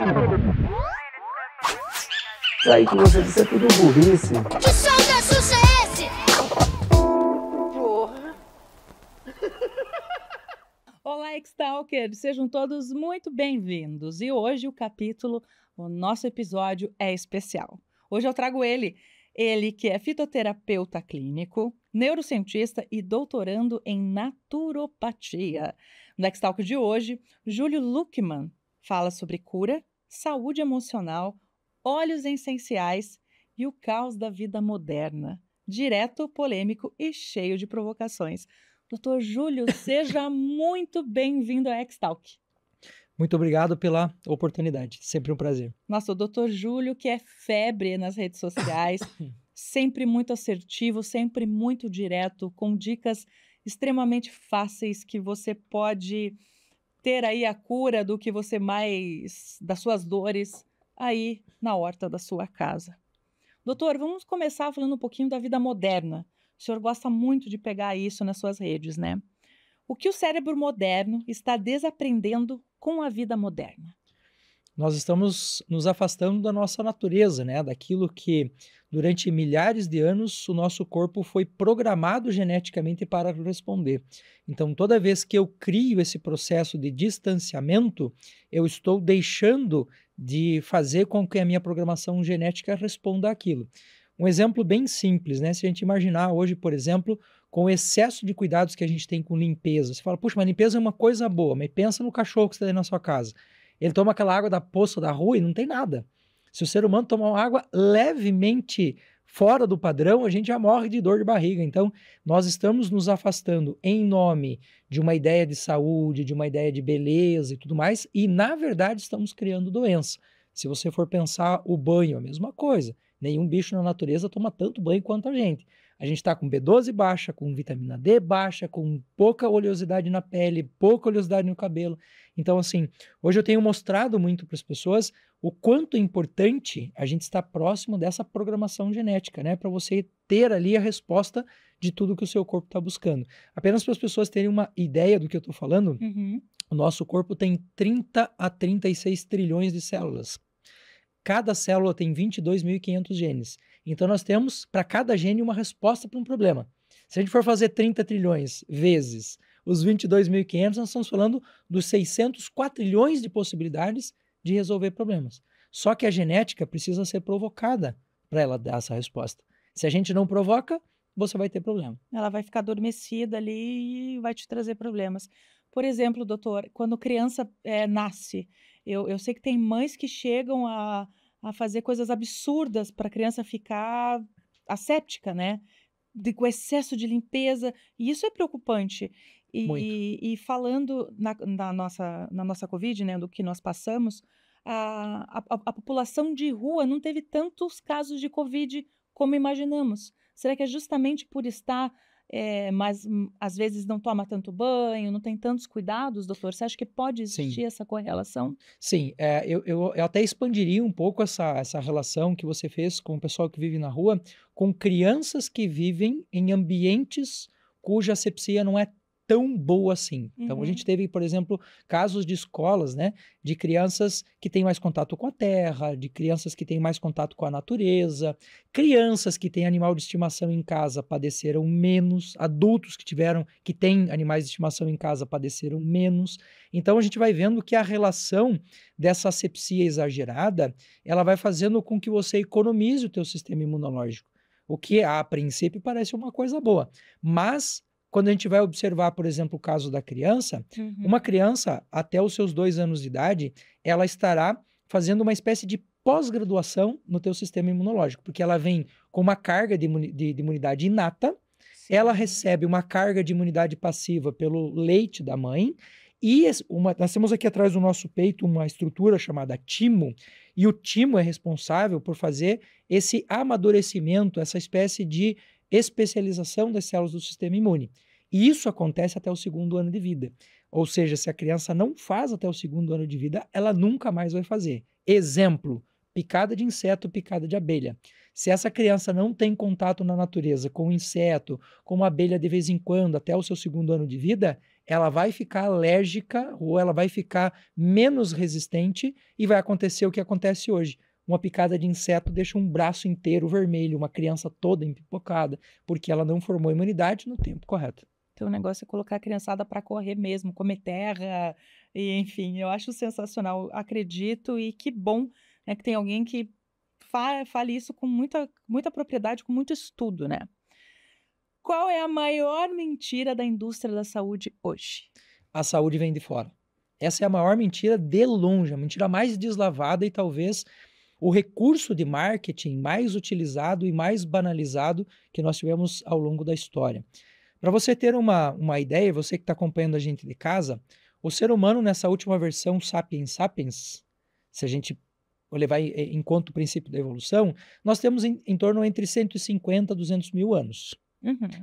Isso aí que você disse é tudo burrice. Que som da Xuxa é esse? Olá, X-Talkers! Sejam todos muito bem-vindos. E hoje o nosso episódio é especial. Hoje eu trago ele que é fitoterapeuta clínico, neurocientista e doutorando em naturopatia. No X-Talk de hoje, Júlio Luckmann fala sobre cura, saúde emocional, óleos essenciais e o caos da vida moderna. Direto, polêmico e cheio de provocações. Doutor Júlio, seja muito bem-vindo ao X-Talk. Muito obrigado pela oportunidade, sempre um prazer. Nossa, o doutor Júlio, que é febre nas redes sociais, sempre muito assertivo, sempre muito direto, com dicas extremamente fáceis que você pode ter aí a cura do que você mais, das suas dores, aí na horta da sua casa. Doutor, vamos começar falando um pouquinho da vida moderna. O senhor gosta muito de pegar isso nas suas redes, né? O que o cérebro moderno está desaprendendo com a vida moderna? Nós estamos nos afastando da nossa natureza, né? Daquilo que durante milhares de anos o nosso corpo foi programado geneticamente para responder. Então, toda vez que eu crio esse processo de distanciamento, eu estou deixando de fazer com que a minha programação genética responda àquilo. Um exemplo bem simples, né? Se a gente imaginar hoje, por exemplo, com o excesso de cuidados que a gente tem com limpeza. Você fala, puxa, mas limpeza é uma coisa boa, mas pensa no cachorro que você tem na sua casa. Ele toma aquela água da poça da rua e não tem nada. Se o ser humano tomar uma água levemente fora do padrão, a gente já morre de dor de barriga. Então, nós estamos nos afastando em nome de uma ideia de saúde, de uma ideia de beleza e tudo mais, e na verdade estamos criando doença. Se você for pensar o banho, a mesma coisa. Nenhum bicho na natureza toma tanto banho quanto a gente. A gente está com B12 baixa, com vitamina D baixa, com pouca oleosidade na pele, pouca oleosidade no cabelo. Então, assim, hoje eu tenho mostrado muito para as pessoas o quanto é importante a gente estar próximo dessa programação genética, né? Para você ter ali a resposta de tudo que o seu corpo está buscando. Apenas para as pessoas terem uma ideia do que eu estou falando, o nosso corpo tem 30 a 36 trilhões de células. Cada célula tem 22.500 genes. Então, nós temos, para cada gene, uma resposta para um problema. Se a gente for fazer 30 trilhões vezes os 22.500, nós estamos falando dos 600 quatrilhões de possibilidades de resolver problemas. Só que a genética precisa ser provocada para ela dar essa resposta. Se a gente não provoca, você vai ter problema. Ela vai ficar adormecida ali e vai te trazer problemas. Por exemplo, doutor, quando criança nasce, eu sei que tem mães que chegam a fazer coisas absurdas para a criança ficar asséptica, né? Com excesso de limpeza, e isso é preocupante. Muito. E falando na nossa Covid, né, do que nós passamos, a população de rua não teve tantos casos de Covid como imaginamos. Será que é justamente por estar, mas às vezes não toma tanto banho, não tem tantos cuidados, doutor? Você acha que pode existir essa correlação? Sim, eu até expandiria um pouco essa relação que você fez com o pessoal que vive na rua, com crianças que vivem em ambientes cuja asepsia não é tão boa assim. Então, a gente teve, por exemplo, casos de escolas, né, de crianças que têm mais contato com a terra, de crianças que têm mais contato com a natureza, crianças que têm animal de estimação em casa padeceram menos, adultos que têm animais de estimação em casa padeceram menos. Então, a gente vai vendo que a relação dessa asepsia exagerada, ela vai fazendo com que você economize o teu sistema imunológico, o que a princípio parece uma coisa boa, mas quando a gente vai observar, por exemplo, o caso da criança, uma criança até os seus 2 anos de idade, ela estará fazendo uma espécie de pós-graduação no teu sistema imunológico, porque ela vem com uma carga de imunidade inata, ela recebe uma carga de imunidade passiva pelo leite da mãe, e nós temos aqui atrás do nosso peito uma estrutura chamada timo, e o timo é responsável por fazer esse amadurecimento, essa espécie de especialização das células do sistema imune. E isso acontece até o 2º ano de vida. Ou seja, se a criança não faz até o 2º ano de vida, ela nunca mais vai fazer. Exemplo, picada de inseto, picada de abelha. Se essa criança não tem contato na natureza com o inseto, com uma abelha de vez em quando, até o seu 2º ano de vida, ela vai ficar alérgica ou ela vai ficar menos resistente e vai acontecer o que acontece hoje. Uma picada de inseto deixa um braço inteiro vermelho, uma criança toda empipocada, porque ela não formou imunidade no tempo correto. Então o negócio é colocar a criançada para correr mesmo, comer terra, e enfim, eu acho sensacional, acredito, e que bom, né, que tem alguém que fale isso com muita propriedade, com muito estudo, né? Qual é a maior mentira da indústria da saúde hoje? A saúde vem de fora. Essa é a maior mentira de longe, a mentira mais deslavada e talvez o recurso de marketing mais utilizado e mais banalizado que nós tivemos ao longo da história. Para você ter uma ideia, você que está acompanhando a gente de casa, o ser humano nessa última versão Sapiens Sapiens, se a gente levar em conta o princípio da evolução, nós temos em torno entre 150 e 200 mil anos.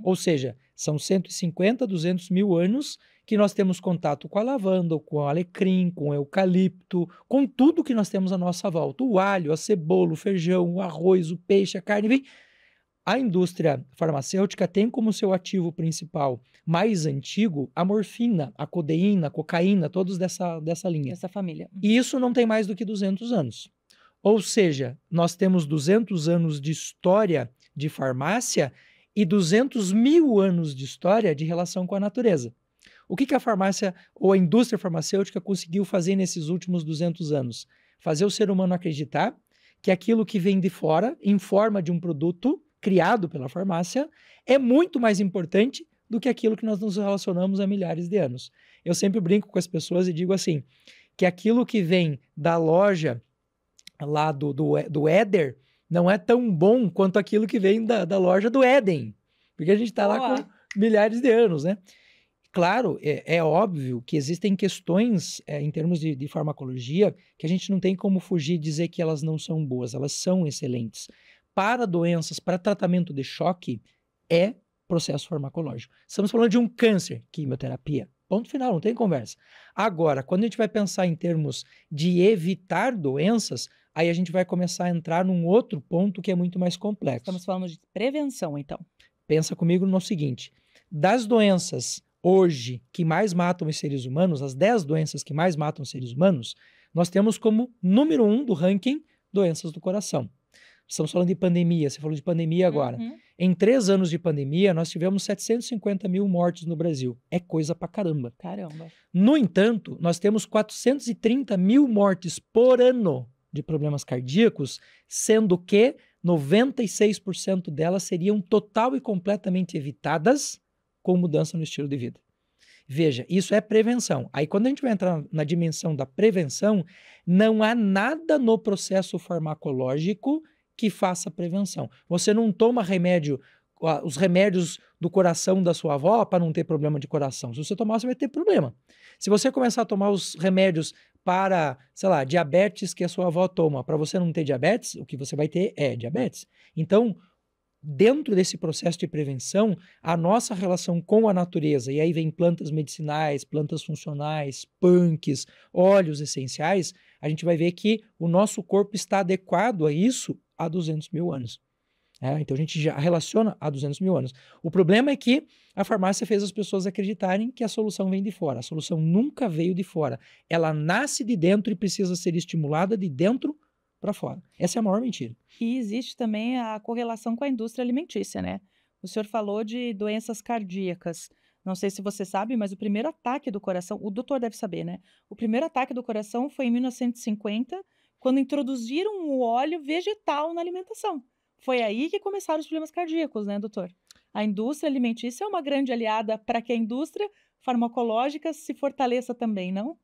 Ou seja, são 150, 200 mil anos que nós temos contato com a lavanda, com o alecrim, com o eucalipto, com tudo que nós temos à nossa volta. O alho, a cebola, o feijão, o arroz, o peixe, a carne, enfim. A indústria farmacêutica tem como seu ativo principal mais antigo a morfina, a codeína, a cocaína, todos dessa linha. Dessa família. E isso não tem mais do que 200 anos. Ou seja, nós temos 200 anos de história de farmácia e 200 mil anos de história de relação com a natureza. O que a farmácia ou a indústria farmacêutica conseguiu fazer nesses últimos 200 anos? Fazer o ser humano acreditar que aquilo que vem de fora, em forma de um produto criado pela farmácia, é muito mais importante do que aquilo que nós nos relacionamos há milhares de anos. Eu sempre brinco com as pessoas e digo assim, que aquilo que vem da loja lá do Éder não é tão bom quanto aquilo que vem da loja do Éden, porque a gente está lá com milhares de anos, né? Claro, é óbvio que existem questões em termos de farmacologia que a gente não tem como fugir e dizer que elas não são boas, elas são excelentes. Para doenças, para tratamento de choque, é processo farmacológico. Estamos falando de um câncer, quimioterapia. Ponto final, não tem conversa. Agora, quando a gente vai pensar em termos de evitar doenças, aí a gente vai começar a entrar num outro ponto que é muito mais complexo. Estamos falando de prevenção, então. Pensa comigo no seguinte, das doenças hoje que mais matam os seres humanos, as 10 doenças que mais matam os seres humanos, nós temos como número 1 do ranking doenças do coração. Estamos falando de pandemia, você falou de pandemia agora. Em 3 anos de pandemia, nós tivemos 750 mil mortes no Brasil. É coisa pra caramba. Caramba. No entanto, nós temos 430 mil mortes por ano de problemas cardíacos, sendo que 96% delas seriam total e completamente evitadas com mudança no estilo de vida. Veja, isso é prevenção. Aí quando a gente vai entrar na dimensão da prevenção, não há nada no processo farmacológico que faça prevenção. Você não toma remédio, os remédios do coração da sua avó para não ter problema de coração. Se você tomar, você vai ter problema. Se você começar a tomar os remédios para, sei lá, diabetes que a sua avó toma, para você não ter diabetes, o que você vai ter é diabetes. Então, dentro desse processo de prevenção, a nossa relação com a natureza, e aí vem plantas medicinais, plantas funcionais, punks, óleos essenciais, a gente vai ver que o nosso corpo está adequado a isso há 200 mil anos. Então a gente já relaciona há 200 mil anos. O problema é que a farmácia fez as pessoas acreditarem que a solução vem de fora. A solução nunca veio de fora. Ela nasce de dentro e precisa ser estimulada de dentro para fora. Essa é a maior mentira. E existe também a correlação com a indústria alimentícia, né? O senhor falou de doenças cardíacas. Não sei se você sabe, mas o primeiro ataque do coração, o doutor deve saber, né? O primeiro ataque do coração foi em 1950, quando introduziram o óleo vegetal na alimentação. Foi aí que começaram os problemas cardíacos, né, doutor? A indústria alimentícia é uma grande aliada para que a indústria farmacológica se fortaleça também, não?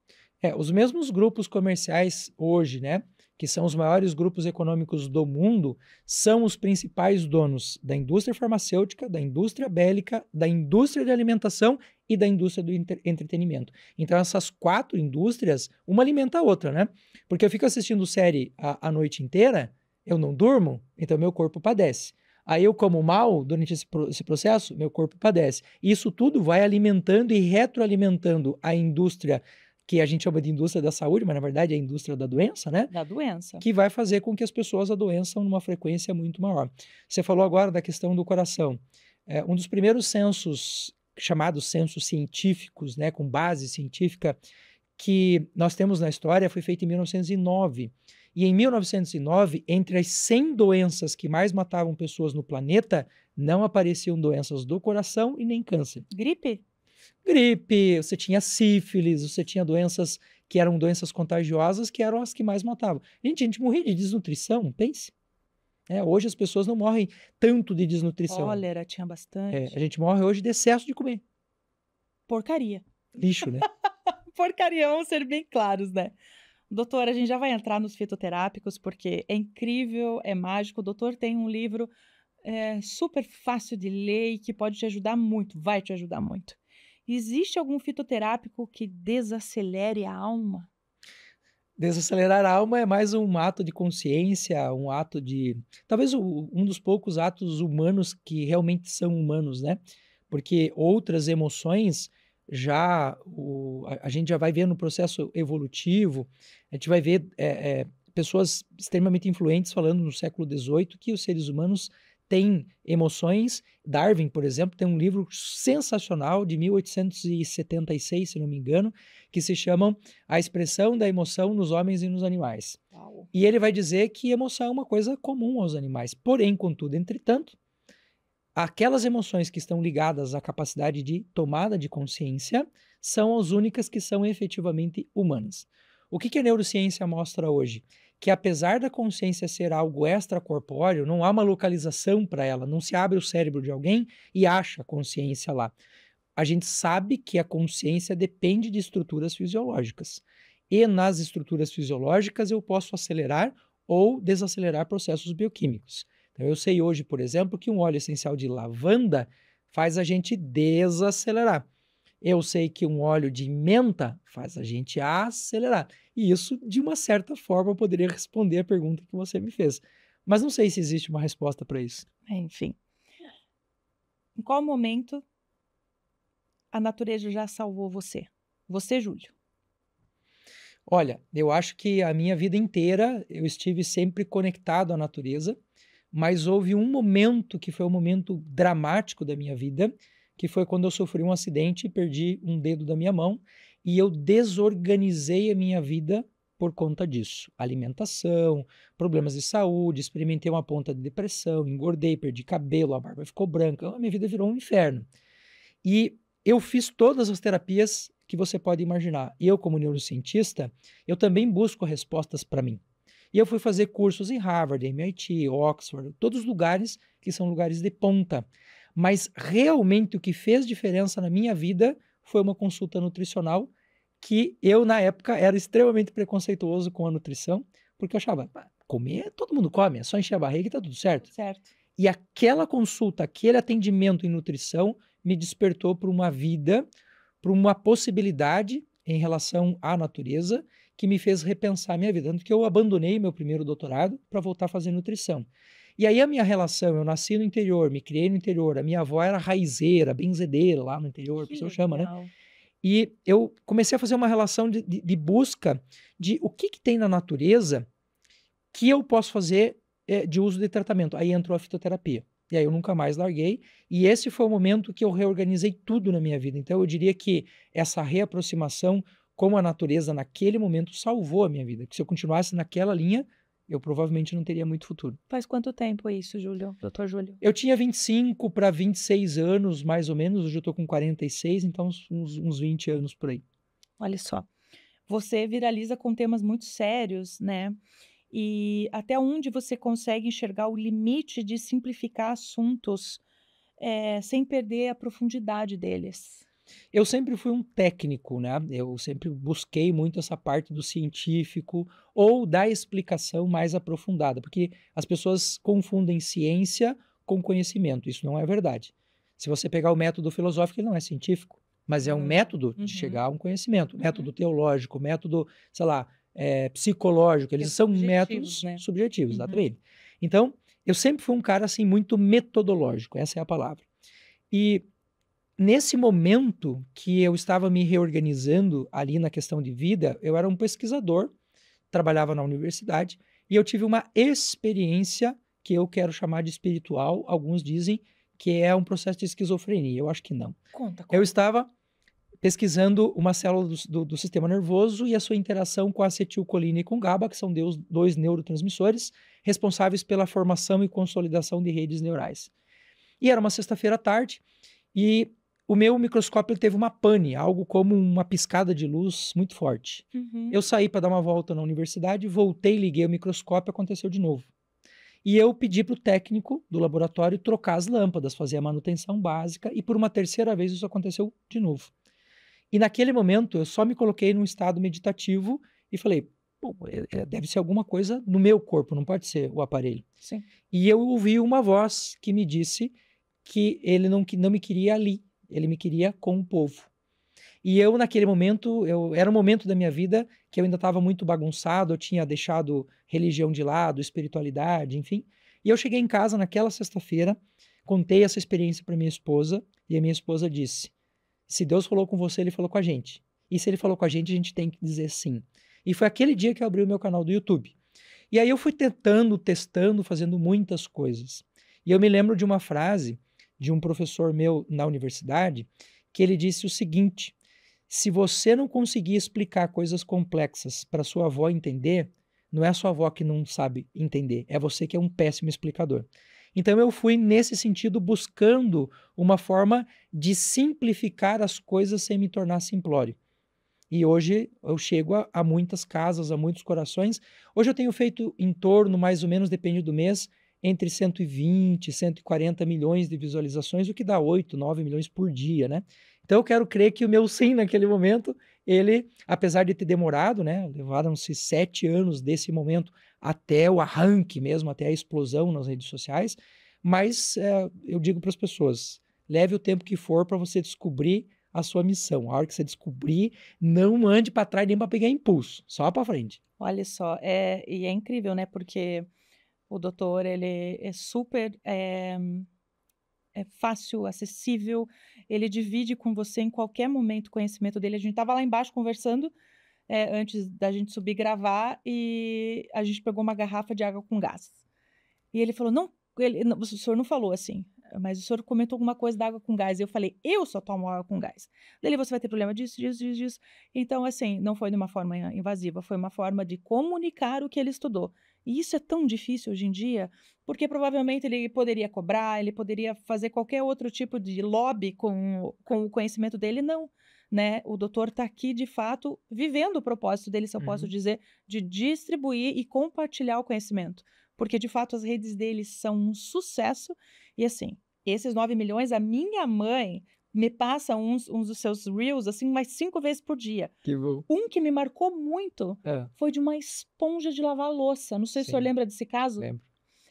Os mesmos grupos comerciais hoje, né, que são os maiores grupos econômicos do mundo, são os principais donos da indústria farmacêutica, da indústria bélica, da indústria de alimentação e da indústria do entretenimento. Então, essas 4 indústrias, uma alimenta a outra, né? Porque eu fico assistindo série a noite inteira, eu não durmo, então meu corpo padece. Aí eu como mal durante esse processo, meu corpo padece. Isso tudo vai alimentando e retroalimentando a indústria que a gente chama de indústria da saúde, mas na verdade é a indústria da doença, né? Da doença. Que vai fazer com que as pessoas adoeçam numa frequência muito maior. Você falou agora da questão do coração. Um dos primeiros censos chamados censos científicos, né, com base científica, que nós temos na história, foi feito em 1909. E em 1909, entre as 100 doenças que mais matavam pessoas no planeta, não apareciam doenças do coração e nem câncer. Gripe? Gripe, você tinha sífilis, você tinha doenças que eram doenças contagiosas, que eram as que mais matavam. Gente, a gente morria de desnutrição, pense. Hoje as pessoas não morrem tanto de desnutrição. Cólera tinha bastante. A gente morre hoje de excesso de comer. Porcaria. Lixo, né? Porcaria, vamos ser bem claros, né? Doutor, a gente já vai entrar nos fitoterápicos, porque é incrível, é mágico. O doutor tem um livro super fácil de ler e que pode te ajudar muito, vai te ajudar muito. Existe algum fitoterápico que desacelere a alma? Desacelerar a alma é mais um ato de consciência, um ato de... Talvez um dos poucos atos humanos que realmente são humanos, né? Porque outras emoções, a gente já vai ver no processo evolutivo, a gente vai ver pessoas extremamente influentes falando no século XVIII que os seres humanos têm emoções. Darwin, por exemplo, tem um livro sensacional de 1876, se não me engano, que se chama A Expressão da Emoção nos Homens e nos Animais. Uau. E ele vai dizer que emoção é uma coisa comum aos animais. Porém, contudo, entretanto, aquelas emoções que estão ligadas à capacidade de tomada de consciência são as únicas que são efetivamente humanas. O que a neurociência mostra hoje? Que apesar da consciência ser algo extracorpóreo, não há uma localização para ela, não se abre o cérebro de alguém e acha a consciência lá. A gente sabe que a consciência depende de estruturas fisiológicas. E nas estruturas fisiológicas eu posso acelerar ou desacelerar processos bioquímicos. Então eu sei hoje, por exemplo, que um óleo essencial de lavanda faz a gente desacelerar. Eu sei que um óleo de menta faz a gente acelerar. E isso, de uma certa forma, eu poderia responder a pergunta que você me fez. Mas não sei se existe uma resposta para isso. Enfim. Em qual momento a natureza já salvou você? Você, Júlio. Olha, eu acho que a minha vida inteira eu estive sempre conectado à natureza, mas houve um momento que foi um momento dramático da minha vida, que foi quando eu sofri um acidente e perdi um dedo da minha mão, e eu desorganizei a minha vida por conta disso. Alimentação, problemas de saúde, experimentei uma ponta de depressão, engordei, perdi cabelo, a barba ficou branca, a minha vida virou um inferno. E eu fiz todas as terapias que você pode imaginar. E eu, como neurocientista, eu também busco respostas para mim. E eu fui fazer cursos em Harvard, MIT, Oxford, todos os lugares que são lugares de ponta. Mas realmente o que fez diferença na minha vida foi uma consulta nutricional que eu, na época, era extremamente preconceituoso com a nutrição, porque eu achava, comer, todo mundo come, é só encher a barriga e tá tudo certo. Certo. E aquela consulta, aquele atendimento em nutrição me despertou para uma vida, para uma possibilidade em relação à natureza que me fez repensar a minha vida. Tanto que eu abandonei meu primeiro doutorado para voltar a fazer nutrição. E aí a minha relação, eu nasci no interior, me criei no interior, a minha avó era raizeira, benzedeira lá no interior, o pessoal chama, né? E eu comecei a fazer uma relação de busca de o que tem na natureza que eu posso fazer de uso de tratamento. Aí entrou a fitoterapia. E aí eu nunca mais larguei. E esse foi o momento que eu reorganizei tudo na minha vida. Então eu diria que essa reaproximação com a natureza naquele momento salvou a minha vida. Porque se eu continuasse naquela linha, eu provavelmente não teria muito futuro. Faz quanto tempo isso, Júlio? Doutor Júlio? Eu tinha 25 para 26 anos, mais ou menos. Hoje eu estou com 46, então uns 20 anos por aí. Olha só. Você viraliza com temas muito sérios, né? E até onde você consegue enxergar o limite de simplificar assuntos sem perder a profundidade deles? Eu sempre fui um técnico, né? Eu sempre busquei muito essa parte do científico ou da explicação mais aprofundada, porque as pessoas confundem ciência com conhecimento. Isso não é verdade. Se você pegar o método filosófico, ele não é científico, mas é um método de chegar a um conhecimento. Método teológico, método, sei lá, psicológico, eles são métodos, né? Subjetivos, exatamente. Então, eu sempre fui um cara assim muito metodológico, essa é a palavra. E nesse momento que eu estava me reorganizando ali na questão de vida, eu era um pesquisador, trabalhava na universidade, e eu tive uma experiência que eu quero chamar de espiritual, alguns dizem que é um processo de esquizofrenia. Eu acho que não. Conta. Eu estava pesquisando uma célula do sistema nervoso e a sua interação com a acetilcolina e com GABA, que são dois neurotransmissores responsáveis pela formação e consolidação de redes neurais. E era uma sexta-feira à tarde e o meu microscópio teve uma pane, algo como uma piscada de luz muito forte. Uhum. Eu saí para dar uma volta na universidade, voltei, liguei o microscópio, aconteceu de novo. E eu pedi para o técnico do laboratório trocar as lâmpadas, fazer a manutenção básica, e por uma terceira vez isso aconteceu de novo. E naquele momento eu só me coloquei num estado meditativo e falei, bom, deve ser alguma coisa no meu corpo, não pode ser o aparelho. Sim. E eu ouvi uma voz que me disse que ele não me queria ali, ele me queria com o povo. E eu, naquele momento, era um momento da minha vida que eu ainda estava muito bagunçado, eu tinha deixado religião de lado, espiritualidade, enfim. E eu cheguei em casa naquela sexta-feira, contei essa experiência para minha esposa, e a minha esposa disse, se Deus falou com você, ele falou com a gente. E se ele falou com a gente tem que dizer sim. E foi aquele dia que eu abri o meu canal do YouTube. E aí eu fui testando, fazendo muitas coisas. E eu me lembro de uma frase de um professor meu na universidade, que ele disse o seguinte, se você não conseguir explicar coisas complexas para sua avó entender, não é a sua avó que não sabe entender, é você que é um péssimo explicador. Então eu fui nesse sentido buscando uma forma de simplificar as coisas sem me tornar simplório. E hoje eu chego a muitas casas, a muitos corações. Hoje eu tenho feito em torno, mais ou menos, depende do mês, entre 120 e 140 milhões de visualizações, o que dá 8, 9 milhões por dia, né? Então eu quero crer que o meu sim naquele momento, ele, apesar de ter demorado, né? Levaram-se 7 anos desse momento até o arranque mesmo, até a explosão nas redes sociais, mas eu digo para as pessoas, leve o tempo que for para você descobrir a sua missão. A hora que você descobrir, não ande para trás nem para pegar impulso, só para frente. Olha só, e é incrível, né? Porque o doutor, ele é super fácil, acessível, ele divide com você em qualquer momento o conhecimento dele. A gente estava lá embaixo conversando, antes da gente subir gravar, e a gente pegou uma garrafa de água com gás. E ele falou, não, o senhor não falou assim, mas o senhor comentou alguma coisa da água com gás. E eu falei, eu só tomo água com gás. Daí você vai ter problema disso. Então, assim, não foi de uma forma invasiva, foi uma forma de comunicar o que ele estudou. E isso é tão difícil hoje em dia, porque provavelmente ele poderia cobrar, ele poderia fazer qualquer outro tipo de lobby com o conhecimento dele, não. Né? O doutor está aqui, de fato, vivendo o propósito dele, se eu posso dizer, de distribuir e compartilhar o conhecimento. Porque, de fato, as redes dele são um sucesso. E, assim, esses 9 milhões, a minha mãe me passa uns dos seus reels, assim, mais 5 vezes por dia. Que bom. Um que me marcou muito foi de uma esponja de lavar louça. Não sei se o senhor lembra desse caso. Lembro.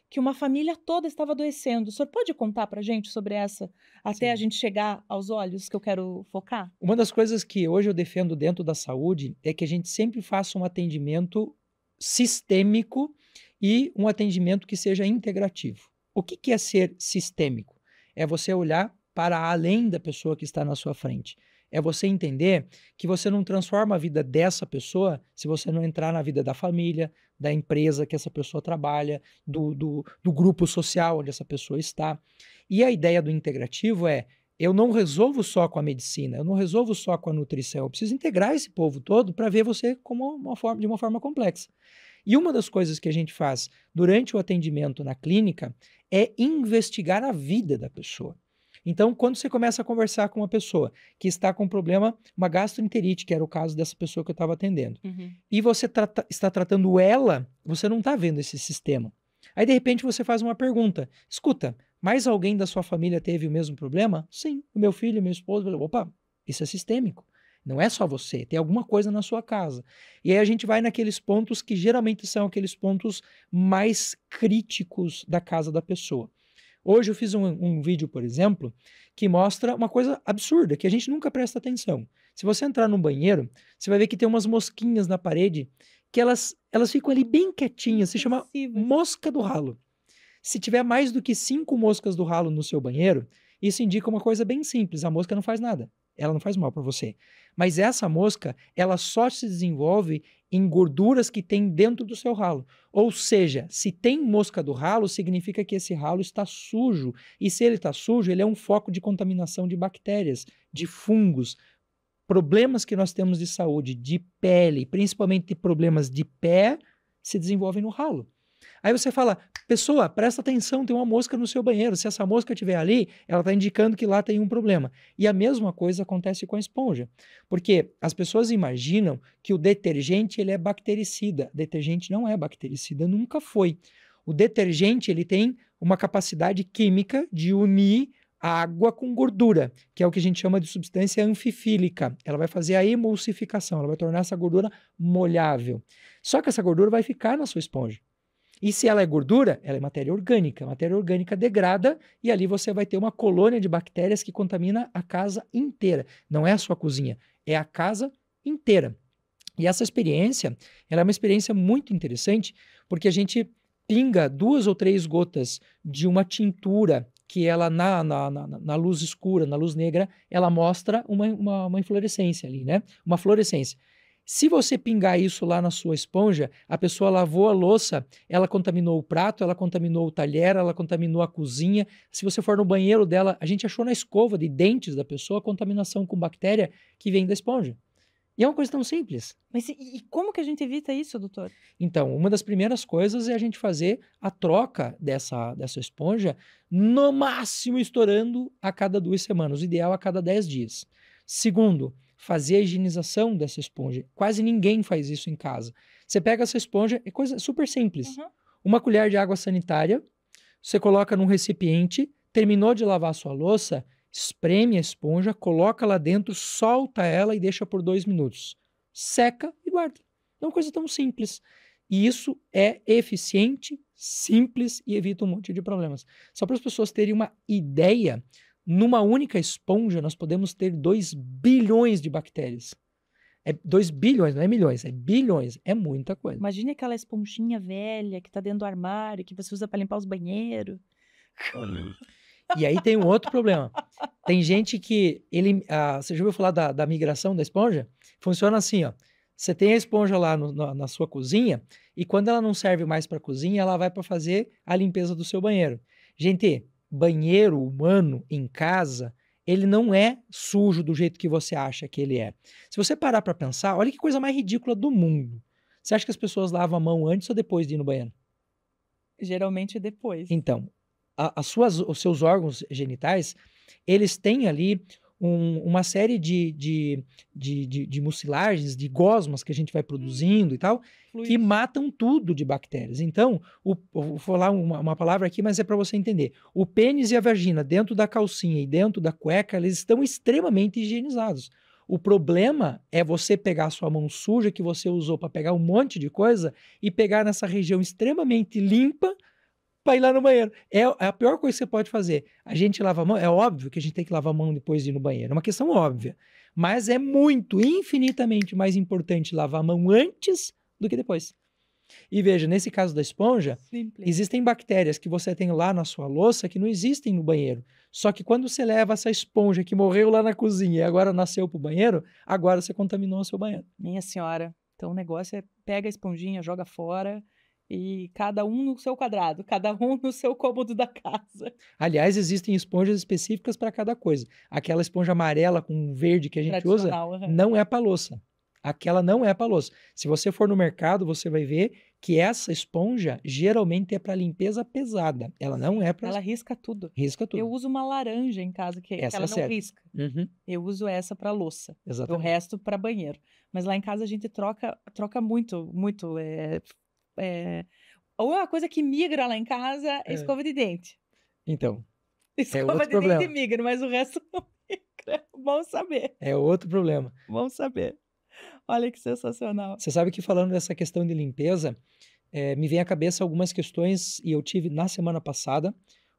Que uma família toda estava adoecendo. O senhor pode contar pra gente sobre essa, até a gente chegar aos olhos que eu quero focar? Uma das coisas que hoje eu defendo dentro da saúde é que a gente sempre faça um atendimento sistêmico e um atendimento que seja integrativo. O que é ser sistêmico? É você olhar para além da pessoa que está na sua frente. É você entender que você não transforma a vida dessa pessoa se você não entrar na vida da família, da empresa que essa pessoa trabalha, do grupo social onde essa pessoa está. E a ideia do integrativo é, eu não resolvo só com a medicina, eu não resolvo só com a nutrição, eu preciso integrar esse povo todo para ver você como de uma forma complexa. E uma das coisas que a gente faz durante o atendimento na clínica é investigar a vida da pessoa. Então, quando você começa a conversar com uma pessoa que está com um problema, uma gastroenterite, que era o caso dessa pessoa que eu estava atendendo, e você está tratando ela, você não está vendo esse sistema. Aí, de repente, você faz uma pergunta. Escuta, mais alguém da sua família teve o mesmo problema? Sim, o meu filho, meu esposo. Opa, isso é sistêmico. Não é só você, tem alguma coisa na sua casa. E aí a gente vai naqueles pontos que geralmente são aqueles pontos mais críticos da casa da pessoa. Hoje eu fiz um vídeo, por exemplo, que mostra uma coisa absurda, que a gente nunca presta atenção. Se você entrar no banheiro, você vai ver que tem umas mosquinhas na parede, que elas ficam ali bem quietinhas, se chama mosca do ralo. Se tiver mais do que 5 moscas do ralo no seu banheiro, isso indica uma coisa bem simples, a mosca não faz nada. Ela não faz mal para você. Mas essa mosca, ela só se desenvolve em gorduras que tem dentro do seu ralo. Ou seja, se tem mosca do ralo, significa que esse ralo está sujo. E se ele está sujo, ele é um foco de contaminação de bactérias, de fungos. Problemas que nós temos de saúde, de pele, principalmente problemas de pé, se desenvolvem no ralo. Aí você fala, pessoa, presta atenção, tem uma mosca no seu banheiro. Se essa mosca estiver ali, ela está indicando que lá tem um problema. E a mesma coisa acontece com a esponja. Porque as pessoas imaginam que o detergente ele é bactericida. Detergente não é bactericida, nunca foi. O detergente ele tem uma capacidade química de unir água com gordura, que é o que a gente chama de substância anfifílica. Ela vai fazer a emulsificação, ela vai tornar essa gordura molhável. Só que essa gordura vai ficar na sua esponja. E se ela é gordura, ela é matéria orgânica. A matéria orgânica degrada e ali você vai ter uma colônia de bactérias que contamina a casa inteira. Não é a sua cozinha, é a casa inteira. E essa experiência, ela é uma experiência muito interessante, porque a gente pinga 2 ou 3 gotas de uma tintura que ela na luz escura, na luz negra, ela mostra uma inflorescência ali, né? Uma fluorescência. Se você pingar isso lá na sua esponja, a pessoa lavou a louça, ela contaminou o prato, ela contaminou o talher, ela contaminou a cozinha. Se você for no banheiro dela, a gente achou na escova de dentes da pessoa a contaminação com bactéria que vem da esponja. E é uma coisa tão simples. Mas e como que a gente evita isso, doutor? Então, uma das primeiras coisas é a gente fazer a troca dessa esponja, no máximo estourando a cada 2 semanas, o ideal a cada 10 dias. Segundo, fazer a higienização dessa esponja. Quase ninguém faz isso em casa. Você pega essa esponja, é coisa super simples. Uma colher de água sanitária, você coloca num recipiente, terminou de lavar a sua louça, espreme a esponja, coloca lá dentro, solta ela e deixa por 2 minutos. Seca e guarda. É uma coisa tão simples. E isso é eficiente, simples e evita um monte de problemas. Só para as pessoas terem uma ideia, numa única esponja nós podemos ter 2 bilhões de bactérias. É 2 bilhões, não é milhões, é bilhões. É muita coisa. Imagine aquela esponjinha velha que está dentro do armário, que você usa para limpar os banheiros. E aí tem um outro problema. Tem gente que... você já ouviu falar da migração da esponja? Funciona assim, ó. Você tem a esponja lá na sua cozinha e quando ela não serve mais para cozinha, ela vai para fazer a limpeza do seu banheiro. Gente, banheiro humano em casa, ele não é sujo do jeito que você acha que ele é. Se você parar para pensar, olha que coisa mais ridícula do mundo. Você acha que as pessoas lavam a mão antes ou depois de ir no banheiro? Geralmente depois. Então, os seus órgãos genitais, eles têm ali uma série de mucilagens, de gosmas que a gente vai produzindo e tal, que matam tudo de bactérias. Então, vou falar uma palavra aqui, mas é para você entender. O pênis e a vagina dentro da calcinha e dentro da cueca, eles estão extremamente higienizados. O problema é você pegar a sua mão suja que você usou para pegar um monte de coisa e pegar nessa região extremamente limpa para ir lá no banheiro. É a pior coisa que você pode fazer. A gente lava a mão, é óbvio que a gente tem que lavar a mão depois de ir no banheiro. É uma questão óbvia. Mas é infinitamente mais importante lavar a mão antes do que depois. E veja, nesse caso da esponja, existem bactérias que você tem lá na sua louça que não existem no banheiro. Só que quando você leva essa esponja que morreu lá na cozinha e agora nasceu para o banheiro, agora você contaminou o seu banheiro. Minha senhora, então o negócio é pega a esponjinha, joga fora e cada um no seu quadrado, cada um no seu cômodo da casa. Aliás, existem esponjas específicas para cada coisa. Aquela esponja amarela com verde que a gente usa não é para louça. Aquela não é para louça. Se você for no mercado, você vai ver que essa esponja geralmente é para limpeza pesada. Ela não é para... Ela risca tudo. Risca tudo. Eu uso uma laranja em casa que ela não risca. Eu uso essa para louça. Exatamente. O resto para banheiro. Mas lá em casa a gente troca muito. Uma coisa que migra lá em casa é escova de dente. Então, escova de dente migra, mas o resto não migra. Bom saber. É outro problema. Bom saber. Olha que sensacional. Você sabe que falando dessa questão de limpeza, me vem à cabeça algumas questões, e eu tive na semana passada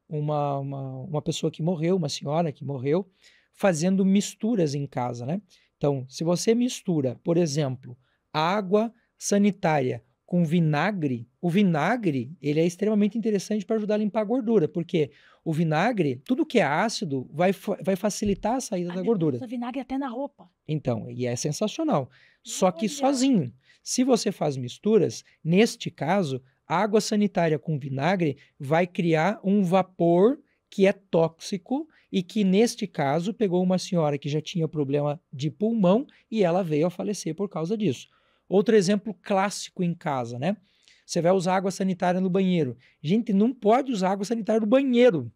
uma pessoa que morreu, uma senhora que morreu, fazendo misturas em casa, né? Então, se você mistura, por exemplo, água sanitária com vinagre, o vinagre ele é extremamente interessante para ajudar a limpar a gordura, porque o vinagre, tudo que é ácido, vai facilitar a saída da gordura. Usa vinagre até na roupa. Então, e é sensacional. Só que sozinho. Se você faz misturas, neste caso, água sanitária com vinagre vai criar um vapor que é tóxico e que, neste caso, pegou uma senhora que já tinha problema de pulmão e ela veio a falecer por causa disso. Outro exemplo clássico em casa, né? Você vai usar água sanitária no banheiro. Gente, não pode usar água sanitária no banheiro.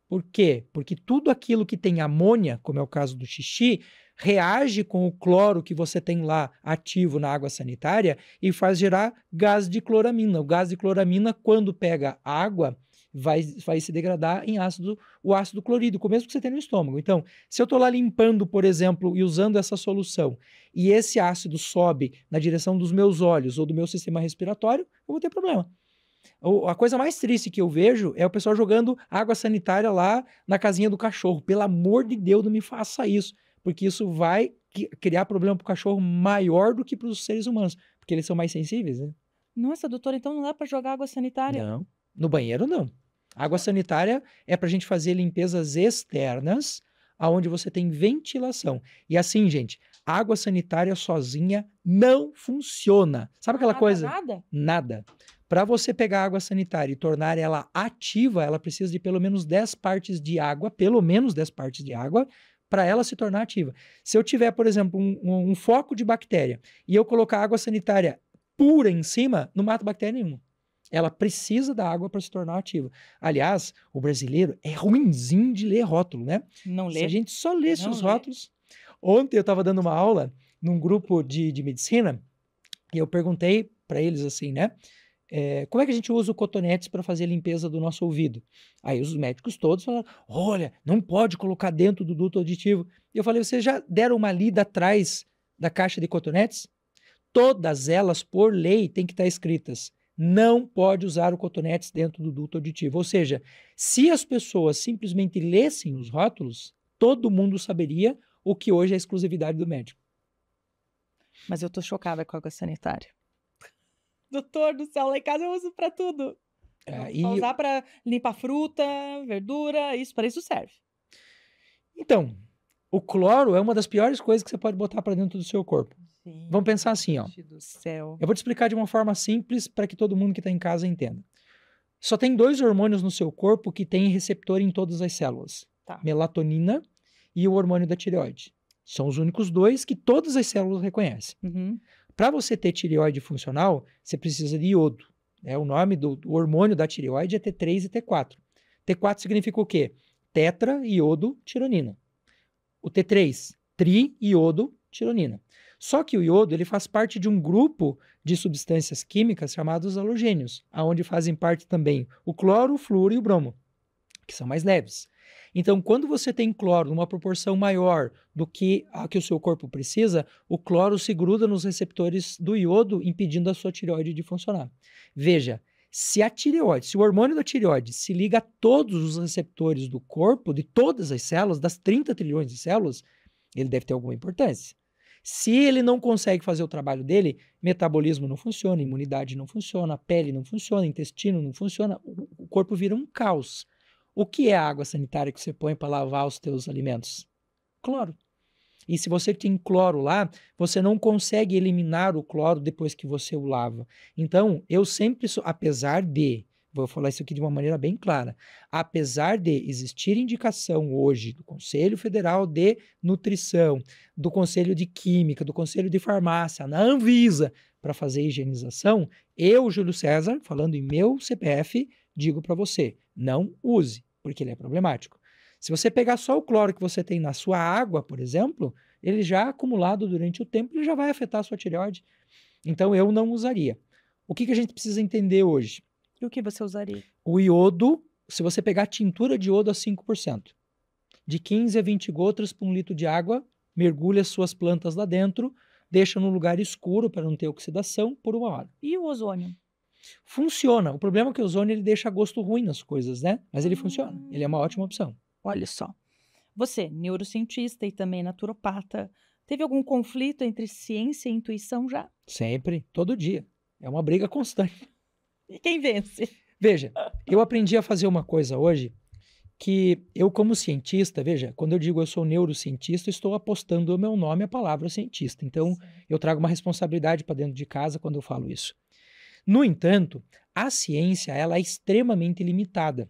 Por quê? Porque tudo aquilo que tem amônia, como é o caso do xixi, reage com o cloro que você tem lá ativo na água sanitária e faz gerar gás de cloramina. O gás de cloramina, quando pega água, vai se degradar em o ácido clorídrico, mesmo que você tenha no estômago. Então, se eu estou lá limpando, por exemplo, e usando essa solução, e esse ácido sobe na direção dos meus olhos ou do meu sistema respiratório, eu vou ter problema. A coisa mais triste que eu vejo é o pessoal jogando água sanitária lá na casinha do cachorro. Pelo amor de Deus, não me faça isso, porque isso vai criar problema para o cachorro maior do que para os seres humanos, porque eles são mais sensíveis, né? Nossa, doutor, então não dá para jogar água sanitária? Não, no banheiro não. Água sanitária é para a gente fazer limpezas externas, aonde você tem ventilação. E assim, gente, água sanitária sozinha não funciona. Sabe aquela coisa? Nada? Nada. Para você pegar água sanitária e tornar ela ativa, ela precisa de pelo menos 10 partes de água, pelo menos 10 partes de água, para ela se tornar ativa. Se eu tiver, por exemplo, um foco de bactéria e eu colocar água sanitária pura em cima, não mata bactéria nenhuma. Ela precisa da água para se tornar ativa. Aliás, o brasileiro é ruinzinho de ler rótulo, né? Não Se lê. a gente só lesse Não os lê. rótulos... Ontem eu estava dando uma aula num grupo de medicina e eu perguntei para eles assim, né? Como é que a gente usa o cotonetes para fazer a limpeza do nosso ouvido? Aí os médicos todos falaram, olha, não pode colocar dentro do duto auditivo. E eu falei, vocês já deram uma lida atrás da caixa de cotonetes? Todas elas, por lei, têm que estar escritas. Não pode usar o cotonetes dentro do duto auditivo. Ou seja, se as pessoas simplesmente lessem os rótulos, todo mundo saberia o que hoje é a exclusividade do médico. Mas eu tô chocada com a água sanitária. Doutor do céu, lá em casa eu uso pra tudo. Pra usar pra limpar fruta, verdura, para isso serve. Então, o cloro é uma das piores coisas que você pode botar para dentro do seu corpo. Sim, Vamos pensar assim, ó. gente do céu. Eu vou te explicar de uma forma simples para que todo mundo que está em casa entenda. Só tem 2 hormônios no seu corpo que têm receptor em todas as células. Tá. Melatonina e o hormônio da tireoide. São os únicos 2 que todas as células reconhecem. Uhum. Para você ter tireoide funcional, você precisa de iodo. O nome do hormônio da tireoide é T3 e T4. T4 significa o quê? Tetra, iodo, tironina. O T3, tri, iodo, tironina. Só que o iodo ele faz parte de um grupo de substâncias químicas chamados halogênios, onde fazem parte também o cloro, o flúor e o bromo, que são mais leves. Então, quando você tem cloro numa proporção maior do que a que o seu corpo precisa, o cloro se gruda nos receptores do iodo, impedindo a sua tireoide de funcionar. Veja, se o hormônio da tireoide se liga a todos os receptores do corpo, de todas as células, das 30 trilhões de células, ele deve ter alguma importância. Se ele não consegue fazer o trabalho dele, metabolismo não funciona, imunidade não funciona, a pele não funciona, intestino não funciona, o corpo vira um caos. O que é a água sanitária que você põe para lavar os teus alimentos? Cloro. E se você tem cloro lá, você não consegue eliminar o cloro depois que você o lava. Então, eu sempre sou, apesar de, vou falar isso aqui de uma maneira bem clara, apesar de existir indicação hoje do Conselho Federal de Nutrição, do Conselho de Química, do Conselho de Farmácia, na Anvisa, para fazer higienização, eu, Júlio César, falando em meu CPF, digo para você, não use, porque ele é problemático. Se você pegar só o cloro que você tem na sua água, por exemplo, ele já acumulado durante o tempo, ele já vai afetar a sua tireoide. Então, eu não usaria. O que a gente precisa entender hoje? E o que você usaria? O iodo, se você pegar tintura de iodo a 5%, de 15 a 20 gotas por 1 litro de água, mergulha as suas plantas lá dentro, deixa num lugar escuro para não ter oxidação por 1 hora. E o ozônio? Funciona. O problema é que o ozônio ele deixa gosto ruim nas coisas, né? Mas ele funciona. Ele é uma ótima opção. Olha só. Você, neurocientista e também naturopata, teve algum conflito entre ciência e intuição já? Sempre, todo dia. É uma briga constante. E quem vence? Veja, eu aprendi a fazer uma coisa hoje que eu, como cientista, veja, quando eu digo eu sou neurocientista, eu estou apostando o meu nome à palavra cientista. Então, eu trago uma responsabilidade para dentro de casa quando eu falo isso. No entanto, a ciência ela é extremamente limitada.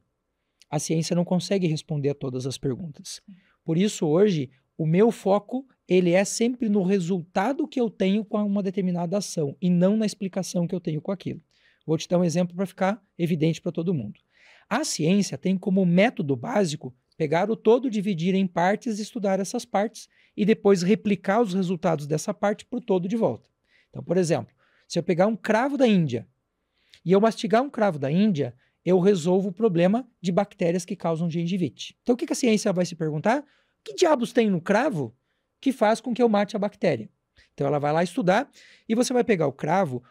A ciência não consegue responder a todas as perguntas. Por isso, hoje, o meu foco ele é sempre no resultado que eu tenho com uma determinada ação e não na explicação que eu tenho com aquilo. Vou te dar um exemplo para ficar evidente para todo mundo. A ciência tem como método básico pegar o todo, dividir em partes, estudar essas partes e depois replicar os resultados dessa parte para o todo de volta. Então, por exemplo, se eu pegar um cravo da Índia e eu mastigar um cravo da Índia, eu resolvo o problema de bactérias que causam gengivite. Então, o que a ciência vai se perguntar? Que diabos tem no cravo que faz com que eu mate a bactéria? Então, ela vai lá estudar e você vai pegar o cravo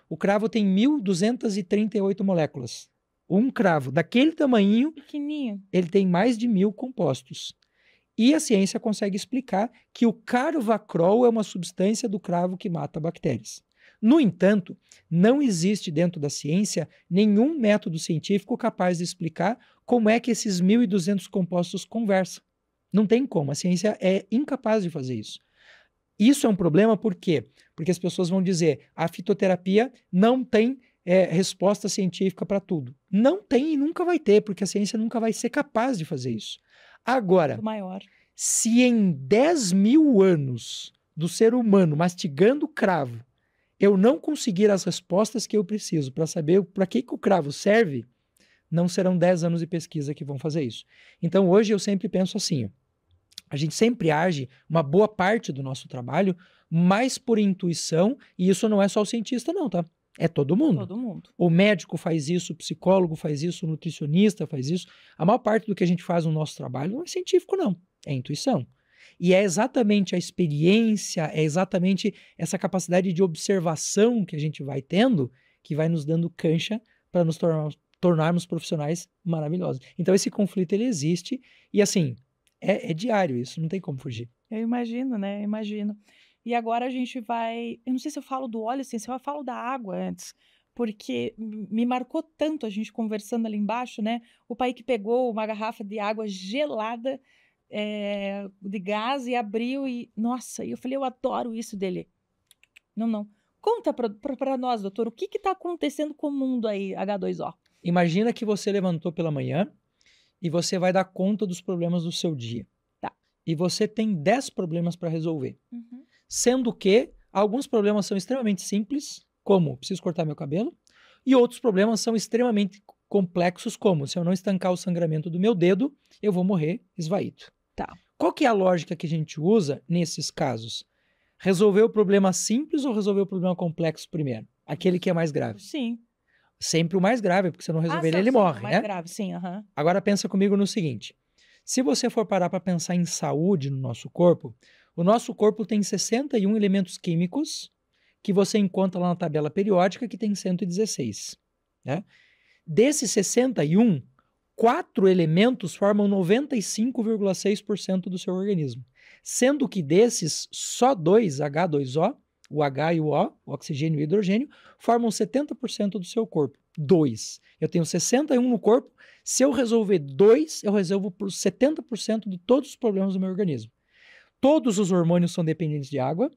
tem 1.238 moléculas. Um cravo daquele tamanhinho, Pequenininho. ele tem mais de 1.000 compostos. E a ciência consegue explicar que o carvacrol é uma substância do cravo que mata bactérias. No entanto, não existe dentro da ciência nenhum método científico capaz de explicar como é que esses 1.200 compostos conversam. Não tem como, a ciência é incapaz de fazer isso. Isso é um problema por quê? Porque as pessoas vão dizer a fitoterapia não tem resposta científica para tudo. Não tem e nunca vai ter, porque a ciência nunca vai ser capaz de fazer isso. Agora, Maior. se em 10.000 anos do ser humano mastigando cravo, eu não conseguir as respostas que eu preciso para saber para que o cravo serve, não serão 10 anos de pesquisa que vão fazer isso. Então, hoje eu sempre penso assim, ó, a gente sempre age, uma boa parte do nosso trabalho, mais por intuição, e isso não é só o cientista não, tá? É todo mundo. Todo mundo. O médico faz isso, o psicólogo faz isso, o nutricionista faz isso. A maior parte do que a gente faz no nosso trabalho não é científico, não. É intuição. E é exatamente a experiência, é exatamente essa capacidade de observação que a gente vai tendo que vai nos dando cancha para nos tornarmos profissionais maravilhosos. Então esse conflito ele existe e assim, é diário isso, não tem como fugir. Eu imagino, né? Imagino. E agora a gente vai... Eu não sei se eu falo do óleo essencial, eu falo da água antes. Porque me marcou tanto a gente conversando ali embaixo, né? O pai que pegou uma garrafa de água gelada de gás e abriu e... Nossa, e eu falei, eu adoro isso dele. Não. Conta para nós, doutor, o que está acontecendo com o mundo aí, H2O? Imagina que você levantou pela manhã e você vai dar conta dos problemas do seu dia. Tá. E você tem 10 problemas para resolver. Uhum. Sendo que alguns problemas são extremamente simples, como preciso cortar meu cabelo, e outros problemas são extremamente complexos, como se eu não estancar o sangramento do meu dedo, eu vou morrer esvaído. Tá. Qual que é a lógica que a gente usa nesses casos? Resolver o problema simples ou resolver o problema complexo primeiro? Aquele que é mais grave. Sim. Sempre o mais grave, porque se eu não resolver ele, sim, morre, o mais né? grave, sim, aham. Agora pensa comigo no seguinte, se você for parar para pensar em saúde no nosso corpo, o nosso corpo tem 61 elementos químicos que você encontra lá na tabela periódica que tem 116, né? Desses 61, 4 elementos formam 95,6% do seu organismo, sendo que desses, só 2, H2O, o H e o O, o oxigênio e o hidrogênio, formam 70% do seu corpo. 2. Eu tenho 61 no corpo, se eu resolver 2, eu resolvo por 70% de todos os problemas do meu organismo. Todos os hormônios são dependentes de água,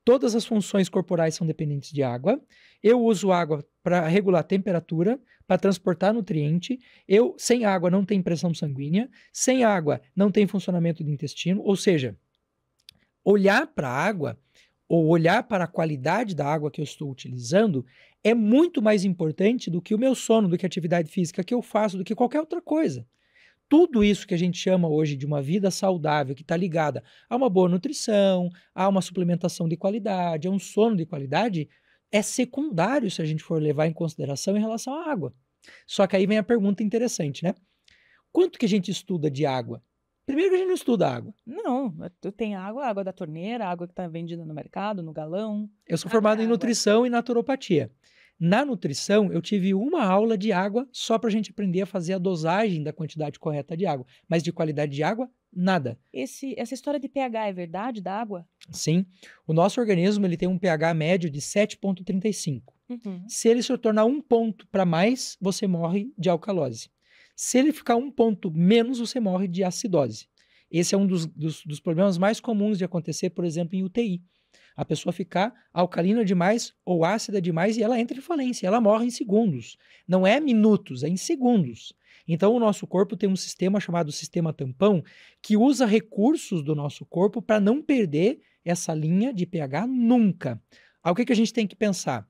todas as funções corporais são dependentes de água, eu uso água para regular a temperatura, para transportar nutriente, sem água não tem pressão sanguínea, sem água não tem funcionamento do intestino, ou seja, olhar para a água ou olhar para a qualidade da água que eu estou utilizando é muito mais importante do que o meu sono, do que a atividade física que eu faço, do que qualquer outra coisa. Tudo isso que a gente chama hoje de uma vida saudável, que está ligada a uma boa nutrição, a uma suplementação de qualidade, a um sono de qualidade, é secundário se a gente for levar em consideração em relação à água. Só que aí vem a pergunta interessante, né? Quanto que a gente estuda de água? Primeiro que a gente não estuda água. Não, tem água da torneira, água que está vendida no mercado, no galão. Eu sou formado em nutrição e naturopatia. Na nutrição, eu tive uma aula de água só para a gente aprender a fazer a dosagem da quantidade correta de água. Mas de qualidade de água, nada. Essa história de pH é verdade da água? Sim. O nosso organismo ele tem um pH médio de 7,35. Uhum. Se ele se tornar um ponto para mais, você morre de alcalose. Se ele ficar 1 ponto menos, você morre de acidose. Esse é um dos problemas mais comuns de acontecer, por exemplo, em UTI. A pessoa ficar alcalina demais ou ácida demais e ela entra em falência, ela morre em segundos. Não é minutos, é em segundos. Então, o nosso corpo tem um sistema chamado sistema tampão, que usa recursos do nosso corpo para não perder essa linha de pH nunca. Aí, o que a gente tem que pensar?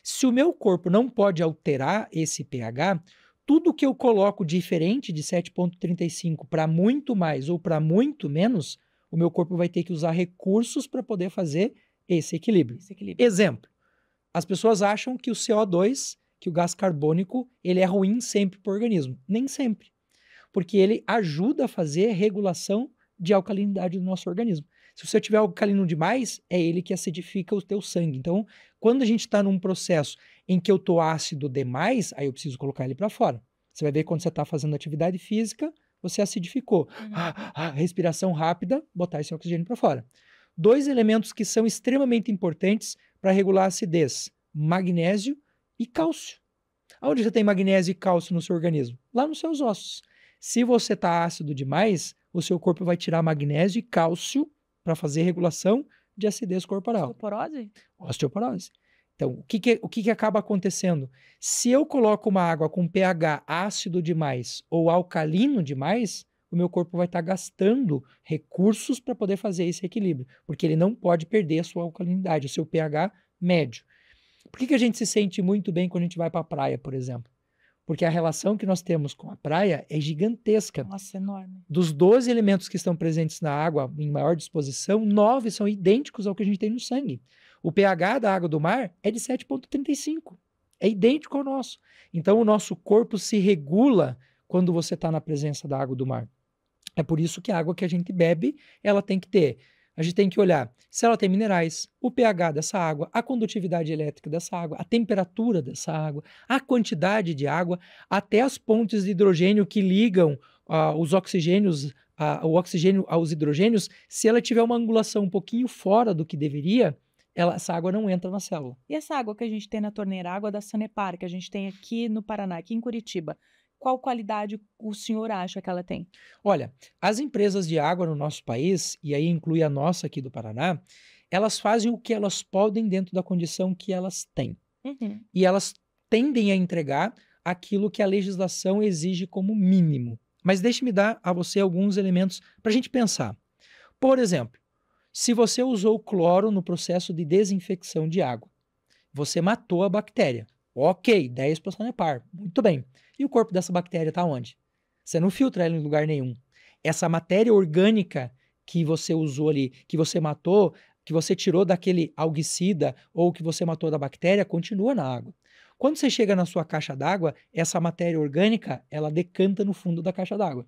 Se o meu corpo não pode alterar esse pH, tudo que eu coloco diferente de 7,35 para muito mais ou para muito menos, o meu corpo vai ter que usar recursos para poder fazer esse equilíbrio. Exemplo, as pessoas acham que o CO2, que o gás carbônico, ele é ruim sempre para o organismo. Nem sempre. Porque ele ajuda a fazer regulação de alcalinidade do nosso organismo. Se você tiver alcalino demais, é ele que acidifica o teu sangue. Então, quando a gente está num processo em que eu estou ácido demais, aí eu preciso colocar ele para fora. Você vai ver quando você está fazendo atividade física, você acidificou. Respiração rápida, botar esse oxigênio para fora. 2 elementos que são extremamente importantes para regular a acidez: magnésio e cálcio. Onde já tem magnésio e cálcio no seu organismo? Lá nos seus ossos. Se você está ácido demais, o seu corpo vai tirar magnésio e cálcio para fazer regulação de acidez corporal. Osteoporose? Osteoporose. Então, o que acaba acontecendo? Se eu coloco uma água com pH ácido demais ou alcalino demais, o meu corpo vai estar gastando recursos para poder fazer esse equilíbrio, porque ele não pode perder a sua alcalinidade, o seu pH médio. Por que a gente se sente muito bem quando a gente vai para a praia, por exemplo? Porque a relação que nós temos com a praia é gigantesca. Nossa, enorme. Dos 12 elementos que estão presentes na água em maior disposição, 9 são idênticos ao que a gente tem no sangue. O pH da água do mar é de 7,35. É idêntico ao nosso. Então, o nosso corpo se regula quando você está na presença da água do mar. É por isso que a água que a gente bebe, ela tem que ter. A gente tem que olhar se ela tem minerais, o pH dessa água, a condutividade elétrica dessa água, a temperatura dessa água, a quantidade de água, até as pontes de hidrogênio que ligam os oxigênios, o oxigênio aos hidrogênios. Se ela tiver uma angulação um pouquinho fora do que deveria, essa água não entra na célula. E essa água que a gente tem na torneira, a água da Sanepar, que a gente tem aqui no Paraná, aqui em Curitiba, qual qualidade o senhor acha que ela tem? Olha, as empresas de água no nosso país, e aí inclui a nossa aqui do Paraná, elas fazem o que elas podem dentro da condição que elas têm. E elas tendem a entregar aquilo que a legislação exige como mínimo. Mas deixe-me dar a você alguns elementos para a gente pensar. Por exemplo, se você usou cloro no processo de desinfecção de água, você matou a bactéria. Ok, 10 para Sanepar, muito bem. E o corpo dessa bactéria está onde? Você não filtra ela em lugar nenhum. Essa matéria orgânica que você usou ali, que você matou, que você tirou daquele algicida ou que você matou da bactéria, continua na água. Quando você chega na sua caixa d'água, essa matéria orgânica, ela decanta no fundo da caixa d'água.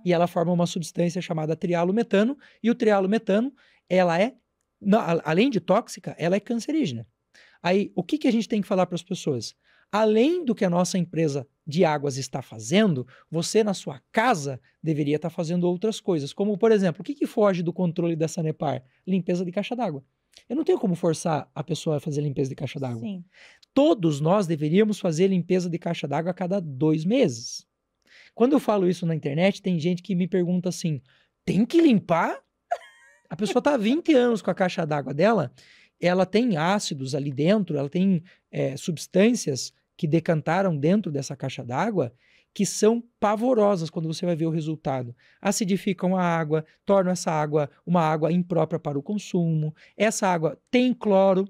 E ela forma uma substância chamada trialometano, e o trialometano, ela é, além de tóxica, ela é cancerígena. Aí, o que a gente tem que falar para as pessoas? Além do que a nossa empresa de águas está fazendo, você na sua casa deveria estar fazendo outras coisas, como, por exemplo, o que foge do controle da Sanepar? Limpeza de caixa d'água. Eu não tenho como forçar a pessoa a fazer limpeza de caixa d'água. Sim. Todos nós deveríamos fazer limpeza de caixa d'água a cada 2 meses. Quando eu falo isso na internet, tem gente que me pergunta assim, tem que limpar? A pessoa está há 20 anos com a caixa d'água dela, ela tem ácidos ali dentro, ela tem substâncias que decantaram dentro dessa caixa d'água que são pavorosas quando você vai ver o resultado. Acidificam a água, tornam essa água uma água imprópria para o consumo. Essa água tem cloro.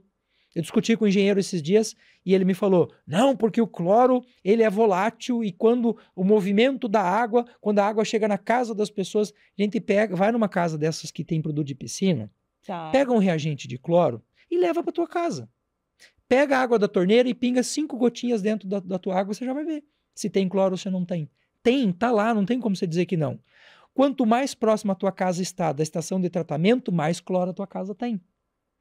Eu discuti com o engenheiro esses dias e ele me falou, não, porque o cloro ele é volátil e quando o movimento da água, quando a água chega na casa das pessoas, a gente vai numa casa dessas que tem produto de piscina, pega um reagente de cloro e leva para tua casa. Pega a água da torneira e pinga 5 gotinhas dentro da tua água, você já vai ver se tem cloro ou se não tem. Tem, tá lá, não tem como você dizer que não. Quanto mais próxima a tua casa está da estação de tratamento, mais cloro a tua casa tem.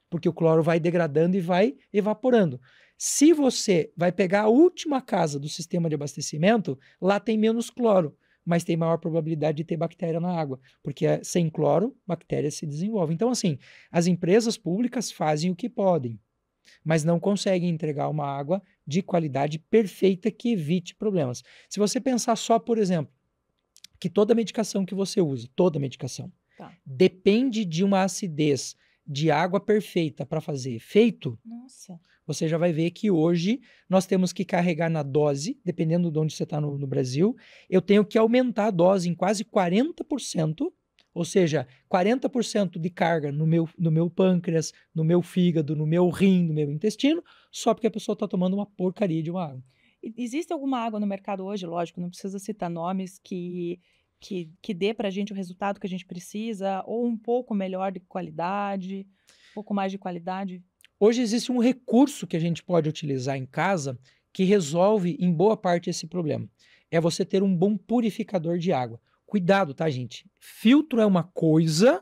Porque o cloro vai degradando e vai evaporando. Se você vai pegar a última casa do sistema de abastecimento, lá tem menos cloro, mas tem maior probabilidade de ter bactéria na água, porque sem cloro, bactérias se desenvolvem. Então, assim, as empresas públicas fazem o que podem. mas não conseguem entregar uma água de qualidade perfeita que evite problemas. Se você pensar só, por exemplo, que toda medicação que você usa, toda medicação, Tá. depende de uma acidez de água perfeita para fazer efeito, Nossa. você já vai ver que hoje nós temos que carregar na dose, dependendo de onde você está no Brasil, eu tenho que aumentar a dose em quase 40%, ou seja, 40% de carga no meu pâncreas, no meu fígado, no meu rim, no meu intestino, só porque a pessoa está tomando uma porcaria de uma água. Existe alguma água no mercado hoje, lógico, não precisa citar nomes, que dê para a gente o resultado que a gente precisa, ou um pouco melhor de qualidade, um pouco mais de qualidade? Hoje existe um recurso que a gente pode utilizar em casa que resolve em boa parte esse problema. É você ter um bom purificador de água. Cuidado, tá, gente? Filtro é uma coisa,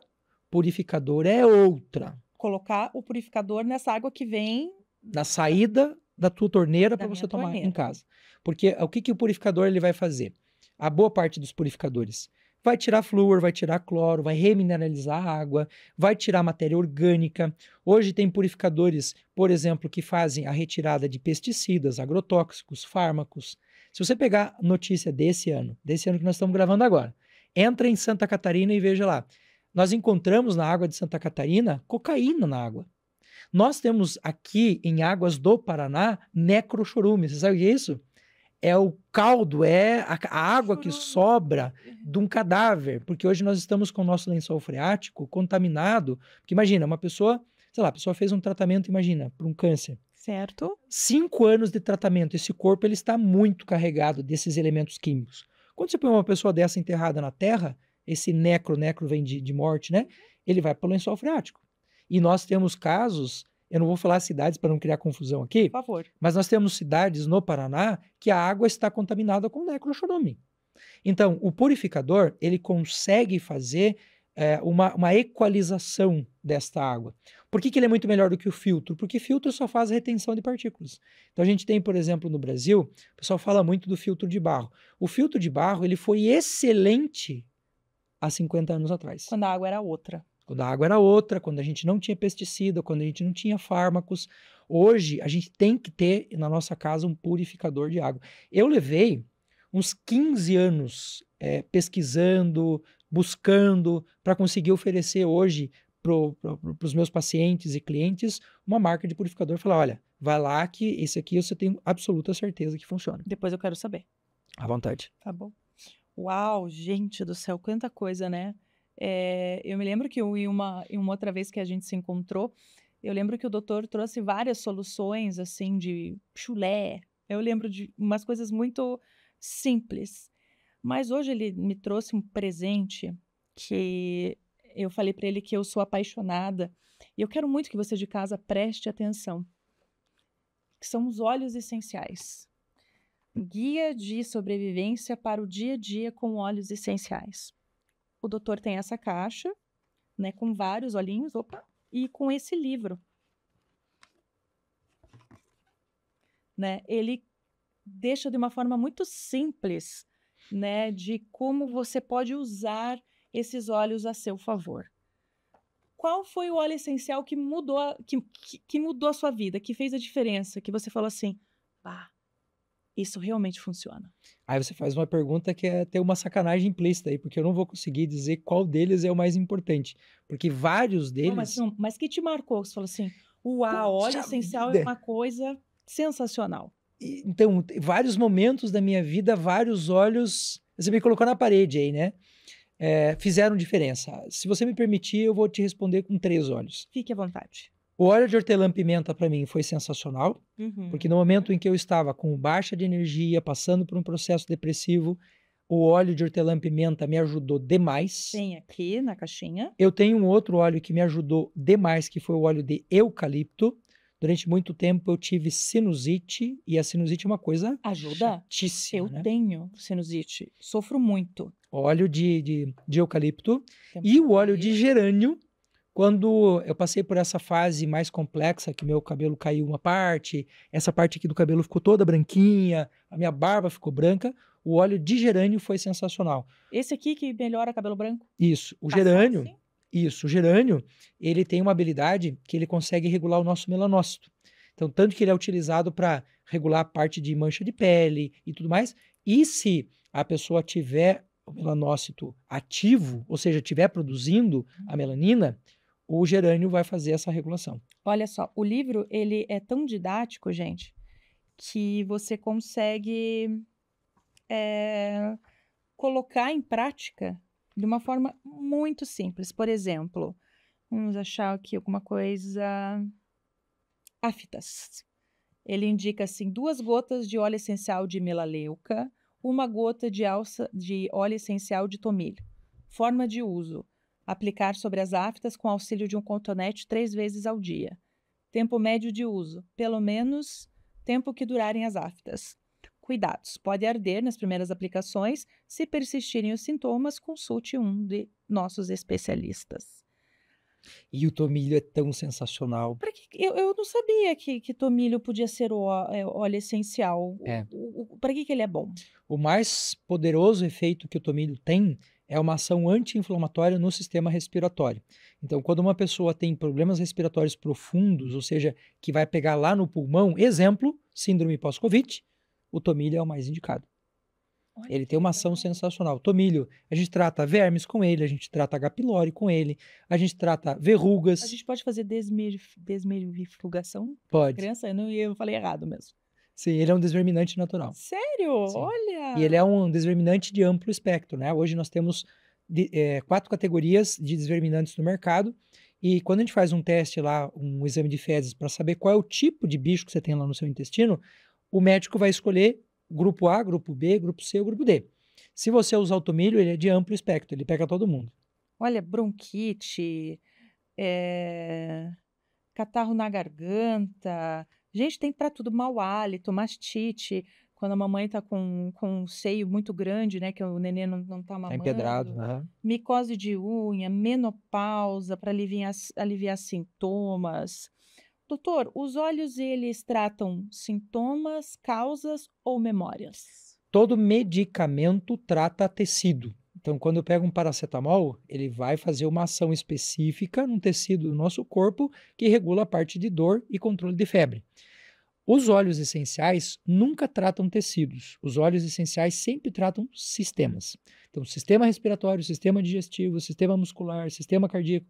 purificador é outra. Colocar o purificador nessa água que vem Na saída da tua torneira da para você minha tomar torneira. em casa. Porque o que o purificador ele vai fazer? A boa parte dos purificadores vai tirar flúor, vai tirar cloro, vai remineralizar a água, vai tirar matéria orgânica. Hoje tem purificadores, por exemplo, que fazem a retirada de pesticidas, agrotóxicos, fármacos. Se você pegar notícia desse ano que nós estamos gravando agora, entra em Santa Catarina e veja lá. Nós encontramos na água de Santa Catarina cocaína na água. Nós temos aqui em águas do Paraná necrochorume. Você sabe o que é isso? É o caldo, é a água que Chorume. sobra de um cadáver. Porque hoje nós estamos com o nosso lençol freático contaminado. Porque imagina, uma pessoa, sei lá, a pessoa fez um tratamento, imagina, para um câncer. Certo? 5 anos de tratamento, esse corpo ele está muito carregado desses elementos químicos. Quando você põe uma pessoa dessa enterrada na terra, esse necro vem de morte, né? Ele vai para o lençol freático. E nós temos casos, eu não vou falar cidades para não criar confusão aqui, Por favor. mas nós temos cidades no Paraná que a água está contaminada com necrochorume. Então, o purificador, ele consegue fazer uma equalização desta água. Por que ele é muito melhor do que o filtro? Porque filtro só faz retenção de partículas. Então, a gente tem, por exemplo, no Brasil, o pessoal fala muito do filtro de barro. O filtro de barro, ele foi excelente há 50 anos atrás. Quando a água era outra. Quando a água era outra, quando a gente não tinha pesticida, quando a gente não tinha fármacos. Hoje, a gente tem que ter na nossa casa um purificador de água. Eu levei uns 15 anos pesquisando, buscando, para conseguir oferecer hoje para os meus pacientes e clientes uma marca de purificador. Falar, olha, vai lá que esse aqui você tem absoluta certeza que funciona. Depois eu quero saber. À vontade. Tá bom. Uau, gente do céu, quanta coisa, né? Eu me lembro que em uma outra vez que a gente se encontrou, eu lembro que o doutor trouxe várias soluções, assim, de chulé. Eu lembro de umas coisas muito simples. Mas hoje ele me trouxe um presente que eu falei para ele que eu sou apaixonada. E eu quero muito que você de casa preste atenção. Que são os óleos essenciais. Guia de sobrevivência para o dia a dia com óleos essenciais. O doutor tem essa caixa, né, com vários olhinhos, e com esse livro. Né, ele deixa de uma forma muito simples, né, de como você pode usar esses óleos a seu favor. Qual foi o óleo essencial que mudou, que mudou a sua vida, que fez a diferença, que você falou assim, isso realmente funciona? Aí você faz uma pergunta que é ter uma sacanagem implícita aí, porque eu não vou conseguir dizer qual deles é o mais importante. Porque vários deles... Mas que te marcou? Você falou assim, uau, óleo essencial é uma coisa sensacional. Então, vários momentos da minha vida, vários óleos... Você me colocou na parede aí, né? Fizeram diferença. Se você me permitir, eu vou te responder com 3 óleos. Fique à vontade. O óleo de hortelã-pimenta para mim foi sensacional, porque no momento em que eu estava com baixa de energia, passando por um processo depressivo, o óleo de hortelã-pimenta me ajudou demais. Tem aqui na caixinha. Eu tenho um outro óleo que me ajudou demais, que foi o óleo de eucalipto. Durante muito tempo eu tive sinusite, e a sinusite é uma coisa chatíssima, Eu tenho sinusite, sofro muito. Óleo de eucalipto e o óleo de gerânio. Quando eu passei por essa fase mais complexa, que meu cabelo caiu uma parte, essa parte aqui do cabelo ficou toda branquinha, a minha barba ficou branca, o óleo de gerânio foi sensacional. Esse aqui que melhora cabelo branco? Isso, o gerânio, ele tem uma habilidade que ele consegue regular o nosso melanócito. Então, tanto que ele é utilizado para regular a parte de mancha de pele e tudo mais. E se a pessoa tiver o melanócito ativo, ou seja, estiver produzindo a melanina, o gerânio vai fazer essa regulação. Olha só, o livro, ele é tão didático, gente, que você consegue colocar em prática de uma forma muito simples. Por exemplo, vamos achar aqui alguma coisa... Aftas. Ele indica assim, 2 gotas de óleo essencial de melaleuca, 1 gota de óleo essencial de tomilho. Forma de uso: aplicar sobre as aftas com auxílio de um cotonete 3 vezes ao dia. Tempo médio de uso: pelo menos tempo que durarem as aftas. Cuidados: pode arder nas primeiras aplicações. Se persistirem os sintomas, consulte um de nossos especialistas. E o tomilho é tão sensacional. Eu não sabia que tomilho podia ser o óleo essencial. É. Para que ele é bom? O mais poderoso efeito que o tomilho tem é uma ação anti-inflamatória no sistema respiratório. Então, quando uma pessoa tem problemas respiratórios profundos, ou seja, que vai pegar lá no pulmão, exemplo, síndrome pós-Covid, o tomilho é o mais indicado. Olha Ele que tem uma legal. ação sensacional. O tomilho, a gente trata vermes com ele, a gente trata H. pylori com ele, a gente trata verrugas. A gente pode fazer desmerifugação? Pode. Criança, eu falei errado mesmo. Sim, ele é um desverminante natural. Sério? Sim. Olha! E ele é um desverminante de amplo espectro, né? Hoje nós temos 4 categorias de desverminantes no mercado. E quando a gente faz um teste lá, um exame de fezes, para saber qual é o tipo de bicho que você tem lá no seu intestino, o médico vai escolher grupo A, grupo B, grupo C ou grupo D. Se você usar o tomilho, ele é de amplo espectro, ele pega todo mundo. Olha, bronquite, catarro na garganta. Gente, tem para tudo. Mau hálito, mastite. Quando a mamãe tá com um seio muito grande, né? Que o neném não tá Tá mamando. empedrado. Aham. Micose de unha, menopausa, para aliviar sintomas. Doutor, os óleos, eles tratam sintomas, causas ou memórias? Todo medicamento trata tecido. Então, quando eu pego um paracetamol, ele vai fazer uma ação específica num tecido do nosso corpo que regula a parte de dor e controle de febre. Os óleos essenciais nunca tratam tecidos. Os óleos essenciais sempre tratam sistemas. Então, sistema respiratório, sistema digestivo, sistema muscular, sistema cardíaco.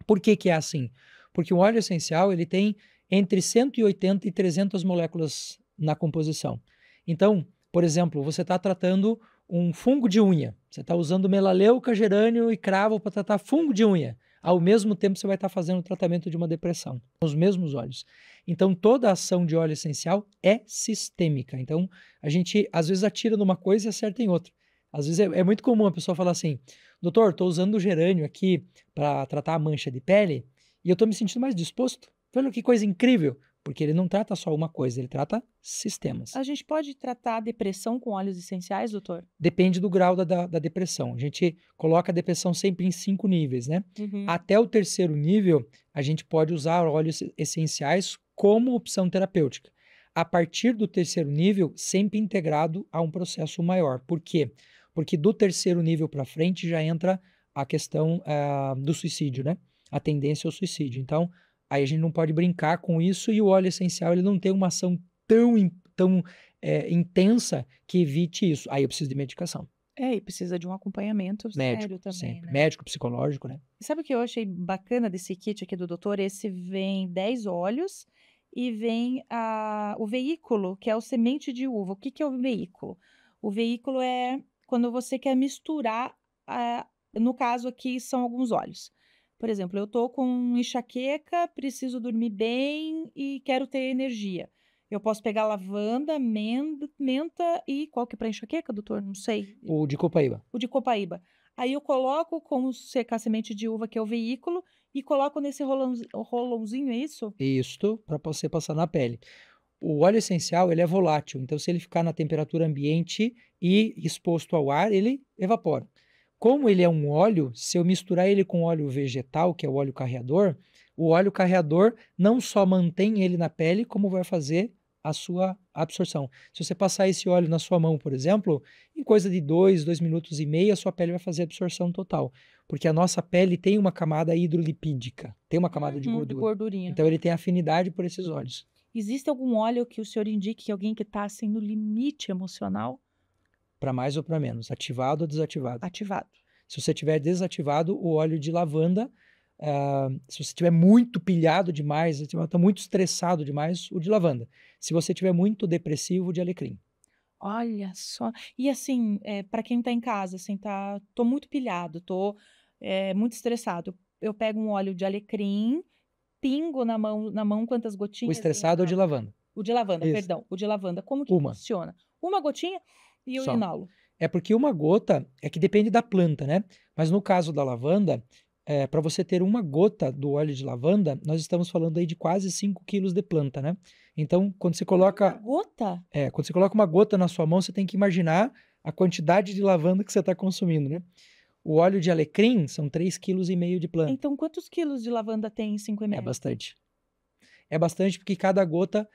Por que que é assim? Porque o óleo essencial ele tem entre 180 e 300 moléculas na composição. Então, por exemplo, você está tratando um fungo de unha. Você está usando melaleuca, gerânio e cravo para tratar fungo de unha. Ao mesmo tempo, você vai estar fazendo o tratamento de uma depressão. Os mesmos óleos. Então, toda a ação de óleo essencial é sistêmica. Então, a gente, às vezes, atira numa coisa e acerta em outra. Às vezes, é muito comum a pessoa falar assim, doutor, estou usando o gerânio aqui para tratar a mancha de pele e eu estou me sentindo mais disposto. Olha que coisa incrível. Porque ele não trata só uma coisa, ele trata sistemas. A gente pode tratar a depressão com óleos essenciais, doutor? Depende do grau da depressão. A gente coloca a depressão sempre em 5 níveis, né? Até o 3º nível, a gente pode usar óleos essenciais como opção terapêutica. A partir do 3º nível, sempre integrado a um processo maior. Por quê? Porque do 3º nível para frente já entra a questão do suicídio, né? A tendência ao suicídio. Então, aí a gente não pode brincar com isso e o óleo essencial ele não tem uma ação tão intensa que evite isso. Aí eu preciso de medicação. E precisa de um acompanhamento Médico, sério também, sempre. né? Médico, psicológico, né? E sabe o que eu achei bacana desse kit aqui do doutor? Esse vem 10 óleos e vem o veículo, que é o semente de uva. O que é o veículo? O veículo é quando você quer misturar, no caso aqui são alguns óleos. Por exemplo, eu tô com enxaqueca, preciso dormir bem e quero ter energia. Eu posso pegar lavanda, menta e qual que é para enxaqueca, doutor? Não sei. O de copaíba. O de copaíba. Aí eu coloco com secar a semente de uva, que é o veículo, e coloco nesse rolãozinho, é isso? Isso, para você passar na pele. O óleo essencial, ele é volátil, então se ele ficar na temperatura ambiente e exposto ao ar, ele evapora. Como ele é um óleo, se eu misturar ele com óleo vegetal, que é o óleo carreador, o óleo carreador não só mantém ele na pele, como vai fazer a sua absorção. Se você passar esse óleo na sua mão, por exemplo, em coisa de 2 minutos e meio, a sua pele vai fazer a absorção total. Porque a nossa pele tem uma camada hidrolipídica, tem uma camada de gordura. Gordurinha. Então ele tem afinidade por esses óleos. Existe algum óleo que o senhor indique que alguém que está assim no limite emocional? Para mais ou para menos, ativado ou desativado. Ativado. Se você tiver desativado, o óleo de lavanda, se você estiver muito pilhado demais, se você está muito estressado demais, o de lavanda. Se você estiver muito depressivo, o de alecrim. Olha só. E assim, para quem está em casa, assim, tô muito pilhado, tô muito estressado. Eu pego um óleo de alecrim, pingo na mão quantas O gotinhas? estressado é o de lavanda. O de lavanda, Isso. perdão. O de lavanda, como que Uma. funciona? Uma gotinha e eu Só. inalo. É porque uma gota, é que depende da planta, né? Mas no caso da lavanda, para você ter uma gota do óleo de lavanda, nós estamos falando aí de quase 5 quilos de planta, né? Então, quando você Uma coloca, gota? quando você coloca uma gota na sua mão, você tem que imaginar a quantidade de lavanda que você está consumindo, né? O óleo de alecrim são 3,5 kg de planta. Então, quantos quilos de lavanda tem em 5 ml? É bastante. É bastante porque cada gota,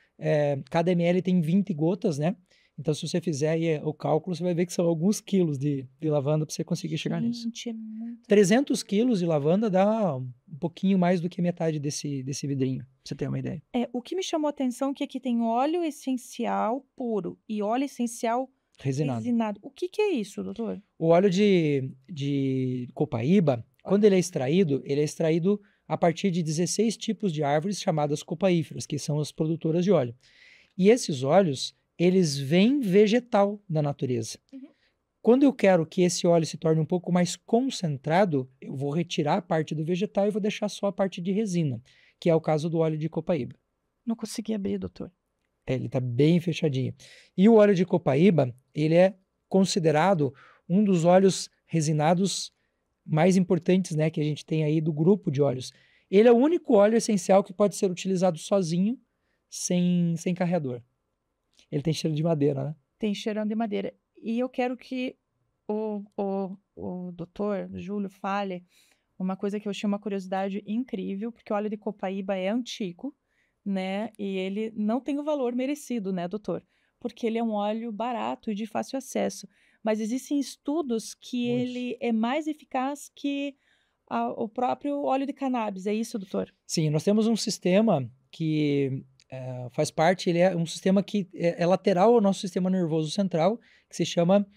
cada ml tem 20 gotas, né? Então, se você fizer aí o cálculo, você vai ver que são alguns quilos de lavanda para você conseguir chegar nisso. Gente, é muito... 300 quilos de lavanda dá um pouquinho mais do que metade desse vidrinho, pra você ter uma ideia. O que me chamou a atenção é que aqui tem óleo essencial puro e óleo essencial Resinado. resinado. O que é isso, doutor? O óleo de copaíba, quando ele é extraído a partir de 16 tipos de árvores chamadas copaíferas, que são as produtoras de óleo. E esses óleos, eles vêm vegetal da natureza. Uhum. Quando eu quero que esse óleo se torne um pouco mais concentrado, eu vou retirar a parte do vegetal e vou deixar só a parte de resina, que é o caso do óleo de copaíba. Não consegui abrir, doutor. Ele está bem fechadinho. E o óleo de copaíba, ele é considerado um dos óleos resinados mais importantes, né, que a gente tem aí do grupo de óleos. Ele é o único óleo essencial que pode ser utilizado sozinho, sem carreador. Ele tem cheiro de madeira, né? Tem cheirão de madeira. E eu quero que o doutor Júlio fale uma coisa que eu achei uma curiosidade incrível, porque o óleo de copaíba é antigo, né? E ele não tem o valor merecido, né, doutor? Porque ele é um óleo barato e de fácil acesso. Mas existem estudos que Muitos. ele é mais eficaz que o próprio óleo de cannabis. É isso, doutor? Sim, nós temos um sistema que faz parte, ele é um sistema que é lateral ao nosso sistema nervoso central, que se chama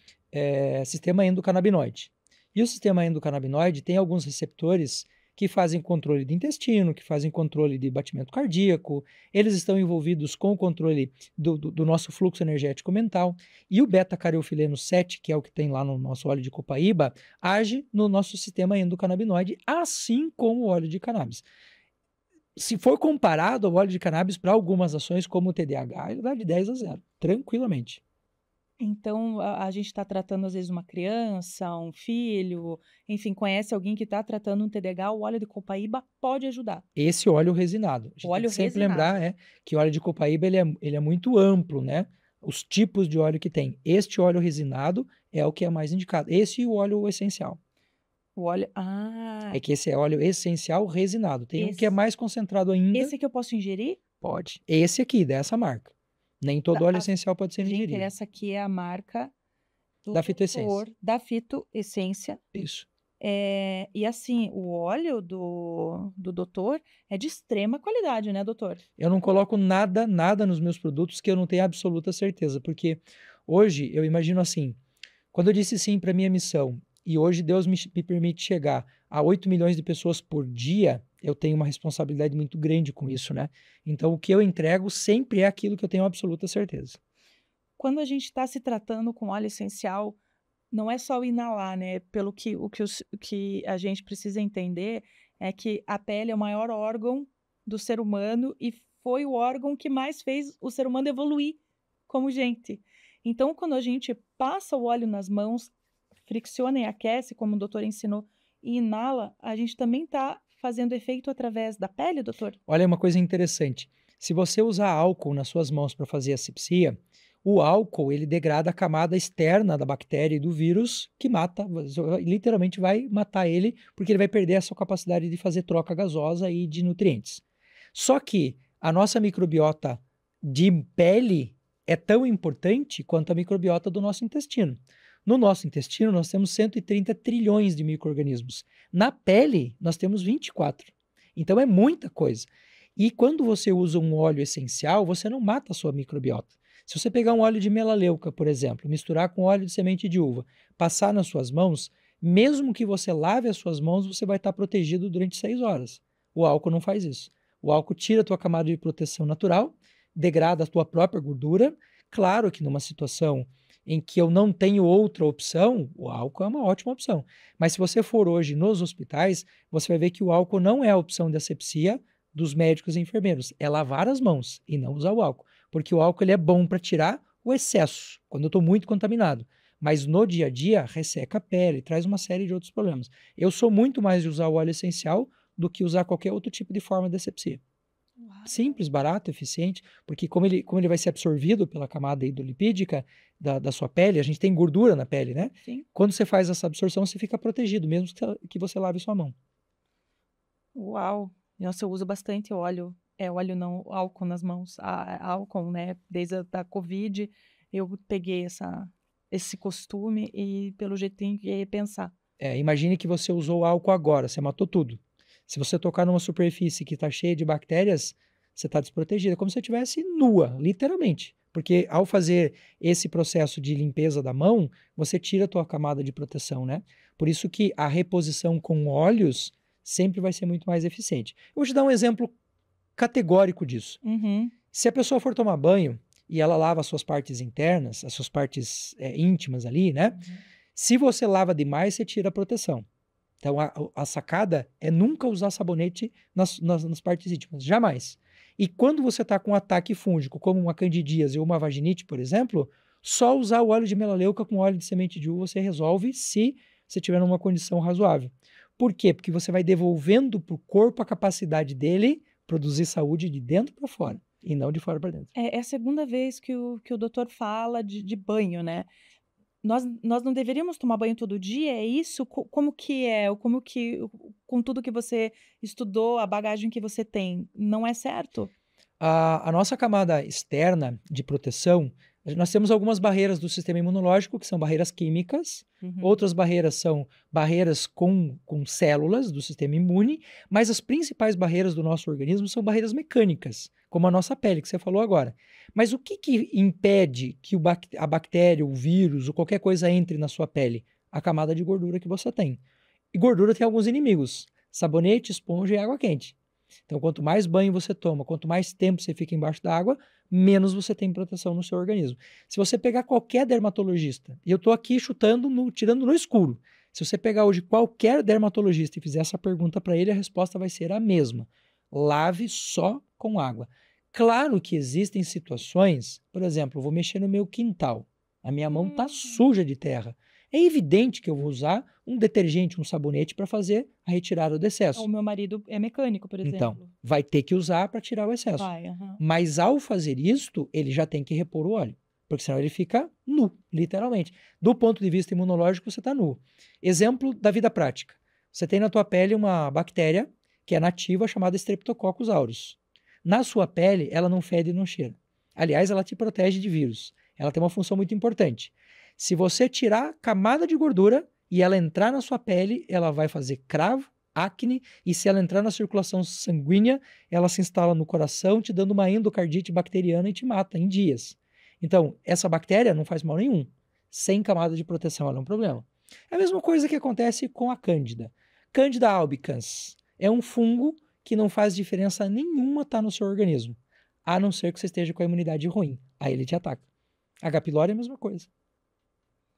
sistema endocannabinoide. E o sistema endocannabinoide tem alguns receptores que fazem controle de intestino, que fazem controle de batimento cardíaco, eles estão envolvidos com o controle do nosso fluxo energético mental, e o beta-cariofileno 7, que é o que tem lá no nosso óleo de copaíba, age no nosso sistema endocannabinoide, assim como o óleo de cannabis. Se for comparado ao óleo de cannabis para algumas ações, como o TDAH, ele dá de 10 a 0, tranquilamente. Então, a gente está tratando, às vezes, uma criança, um filho, enfim, conhece alguém que está tratando um TDAH, o óleo de copaíba pode ajudar. Esse óleo resinado. A gente O óleo tem que sempre resinado. lembrar que o óleo de copaíba ele é muito amplo, né? Os tipos de óleo que tem. Este óleo resinado é o que é mais indicado. Esse e o óleo essencial. O óleo... Ah, É que esse é óleo essencial resinado. Tem um que é Esse- mais concentrado ainda. esse que eu posso ingerir? Pode. Esse aqui, dessa marca. Nem todo Tá, óleo essencial pode ser Gente, ingerido. essa aqui é a marca do Da Fitoessência. doutor, da Fitoessência. Isso. E assim, o óleo do doutor é de extrema qualidade, né, doutor? Eu não coloco nada nos meus produtos que eu não tenha absoluta certeza, porque hoje eu imagino assim, quando eu disse sim para minha missão e hoje Deus me permite chegar a 8 milhões de pessoas por dia, eu tenho uma responsabilidade muito grande com isso, né? Então o que eu entrego sempre é aquilo que eu tenho absoluta certeza. Quando a gente está se tratando com óleo essencial, não é só o inalar, né? O que a gente precisa entender é que a pele é o maior órgão do ser humano e foi o órgão que mais fez o ser humano evoluir como gente. Então, quando a gente passa o óleo nas mãos, fricciona e aquece, como o doutor ensinou, e inala, a gente também está fazendo efeito através da pele, doutor? Olha uma coisa interessante. Se você usar álcool nas suas mãos para fazer asepsia, o álcool ele degrada a camada externa da bactéria e do vírus que mata, literalmente vai matar ele, porque ele vai perder a sua capacidade de fazer troca gasosa e de nutrientes. Só que a nossa microbiota de pele é tão importante quanto a microbiota do nosso intestino. No nosso intestino, nós temos 130 trilhões de micro-organismos. Na pele, nós temos 24. Então, é muita coisa. E quando você usa um óleo essencial, você não mata a sua microbiota. Se você pegar um óleo de melaleuca, por exemplo, misturar com óleo de semente de uva, passar nas suas mãos, mesmo que você lave as suas mãos, você vai estar protegido durante 6 horas. O álcool não faz isso. O álcool tira a tua camada de proteção natural, degrada a tua própria gordura. Claro que numa situação em que eu não tenho outra opção, o álcool é uma ótima opção. Mas se você for hoje nos hospitais, você vai ver que o álcool não é a opção de asepsia dos médicos e enfermeiros. É lavar as mãos e não usar o álcool. Porque o álcool ele é bom para tirar o excesso, quando eu estou muito contaminado. Mas no dia a dia, resseca a pele, traz uma série de outros problemas. Eu sou muito mais de usar o óleo essencial do que usar qualquer outro tipo de forma de asepsia. Uau. Simples, barato, eficiente, porque como ele vai ser absorvido pela camada hidrolipídica da sua pele, a gente tem gordura na pele, né? Sim. Quando você faz essa absorção, você fica protegido, mesmo que você lave sua mão. Uau. Nossa, eu uso bastante óleo. Óleo não, álcool nas mãos. Álcool, né? Desde a Covid, eu peguei esse costume e, pelo jeito, tem que pensar. Imagine que você usou álcool agora, você matou tudo. Se você tocar numa superfície que está cheia de bactérias, você está desprotegida, como se você estivesse nua, literalmente. Porque ao fazer esse processo de limpeza da mão, você tira a tua camada de proteção, né? Por isso que a reposição com óleos sempre vai ser muito mais eficiente. Eu vou te dar um exemplo categórico disso. Uhum. Se a pessoa for tomar banho e ela lava as suas partes internas, as suas partes íntimas ali, né? Uhum. Se você lava demais, você tira a proteção. Então, a sacada é nunca usar sabonete nas partes íntimas, jamais. E quando você está com um ataque fúngico, como uma candidíase ou uma vaginite, por exemplo, só usar o óleo de melaleuca com óleo de semente de uva você resolve se você tiver numa condição razoável. Por quê? Porque você vai devolvendo para o corpo a capacidade dele produzir saúde de dentro para fora, e não de fora para dentro. É a segunda vez que o doutor fala de banho, né? Nós não deveríamos tomar banho todo dia, é isso? Como que é? Com tudo que você estudou, a bagagem que você tem, não é certo? A nossa camada externa de proteção, nós temos algumas barreiras do sistema imunológico, que são barreiras químicas, outras barreiras são barreiras com células do sistema imune, mas as principais barreiras do nosso organismo são barreiras mecânicas, como a nossa pele, que você falou agora. Mas o que impede que a bactéria, o vírus ou qualquer coisa entre na sua pele? A camada de gordura que você tem. E gordura tem alguns inimigos: sabonete, esponja e água quente. Então, quanto mais banho você toma, quanto mais tempo você fica embaixo da água, menos você tem proteção no seu organismo. Se você pegar qualquer dermatologista, e eu estou aqui chutando, tirando no escuro, se você pegar hoje qualquer dermatologista e fizer essa pergunta para ele, a resposta vai ser a mesma: lave só com água. Claro que existem situações, por exemplo, eu vou mexer no meu quintal, a minha mão está suja de terra. É evidente que eu vou usar um detergente, um sabonete para fazer a retirada do excesso. O meu marido é mecânico, por exemplo. Então, vai ter que usar para tirar o excesso. Mas ao fazer isto, ele já tem que repor o óleo, porque senão ele fica nu, literalmente. Do ponto de vista imunológico, você está nu. Exemplo da vida prática. Você tem na tua pele uma bactéria que é nativa chamada Streptococcus aureus. Na sua pele, ela não fede e não cheira. Aliás, ela te protege de vírus. Ela tem uma função muito importante. Se você tirar a camada de gordura e ela entrar na sua pele, ela vai fazer cravo, acne, e se ela entrar na circulação sanguínea, ela se instala no coração, te dando uma endocardite bacteriana e te mata em dias. Então, essa bactéria não faz mal nenhum. Sem camada de proteção, ela é um problema. É a mesma coisa que acontece com a Cândida. Cândida albicans é um fungo que não faz diferença nenhuma estar no seu organismo, a não ser que você esteja com a imunidade ruim. Aí ele te ataca. H. pylori é a mesma coisa.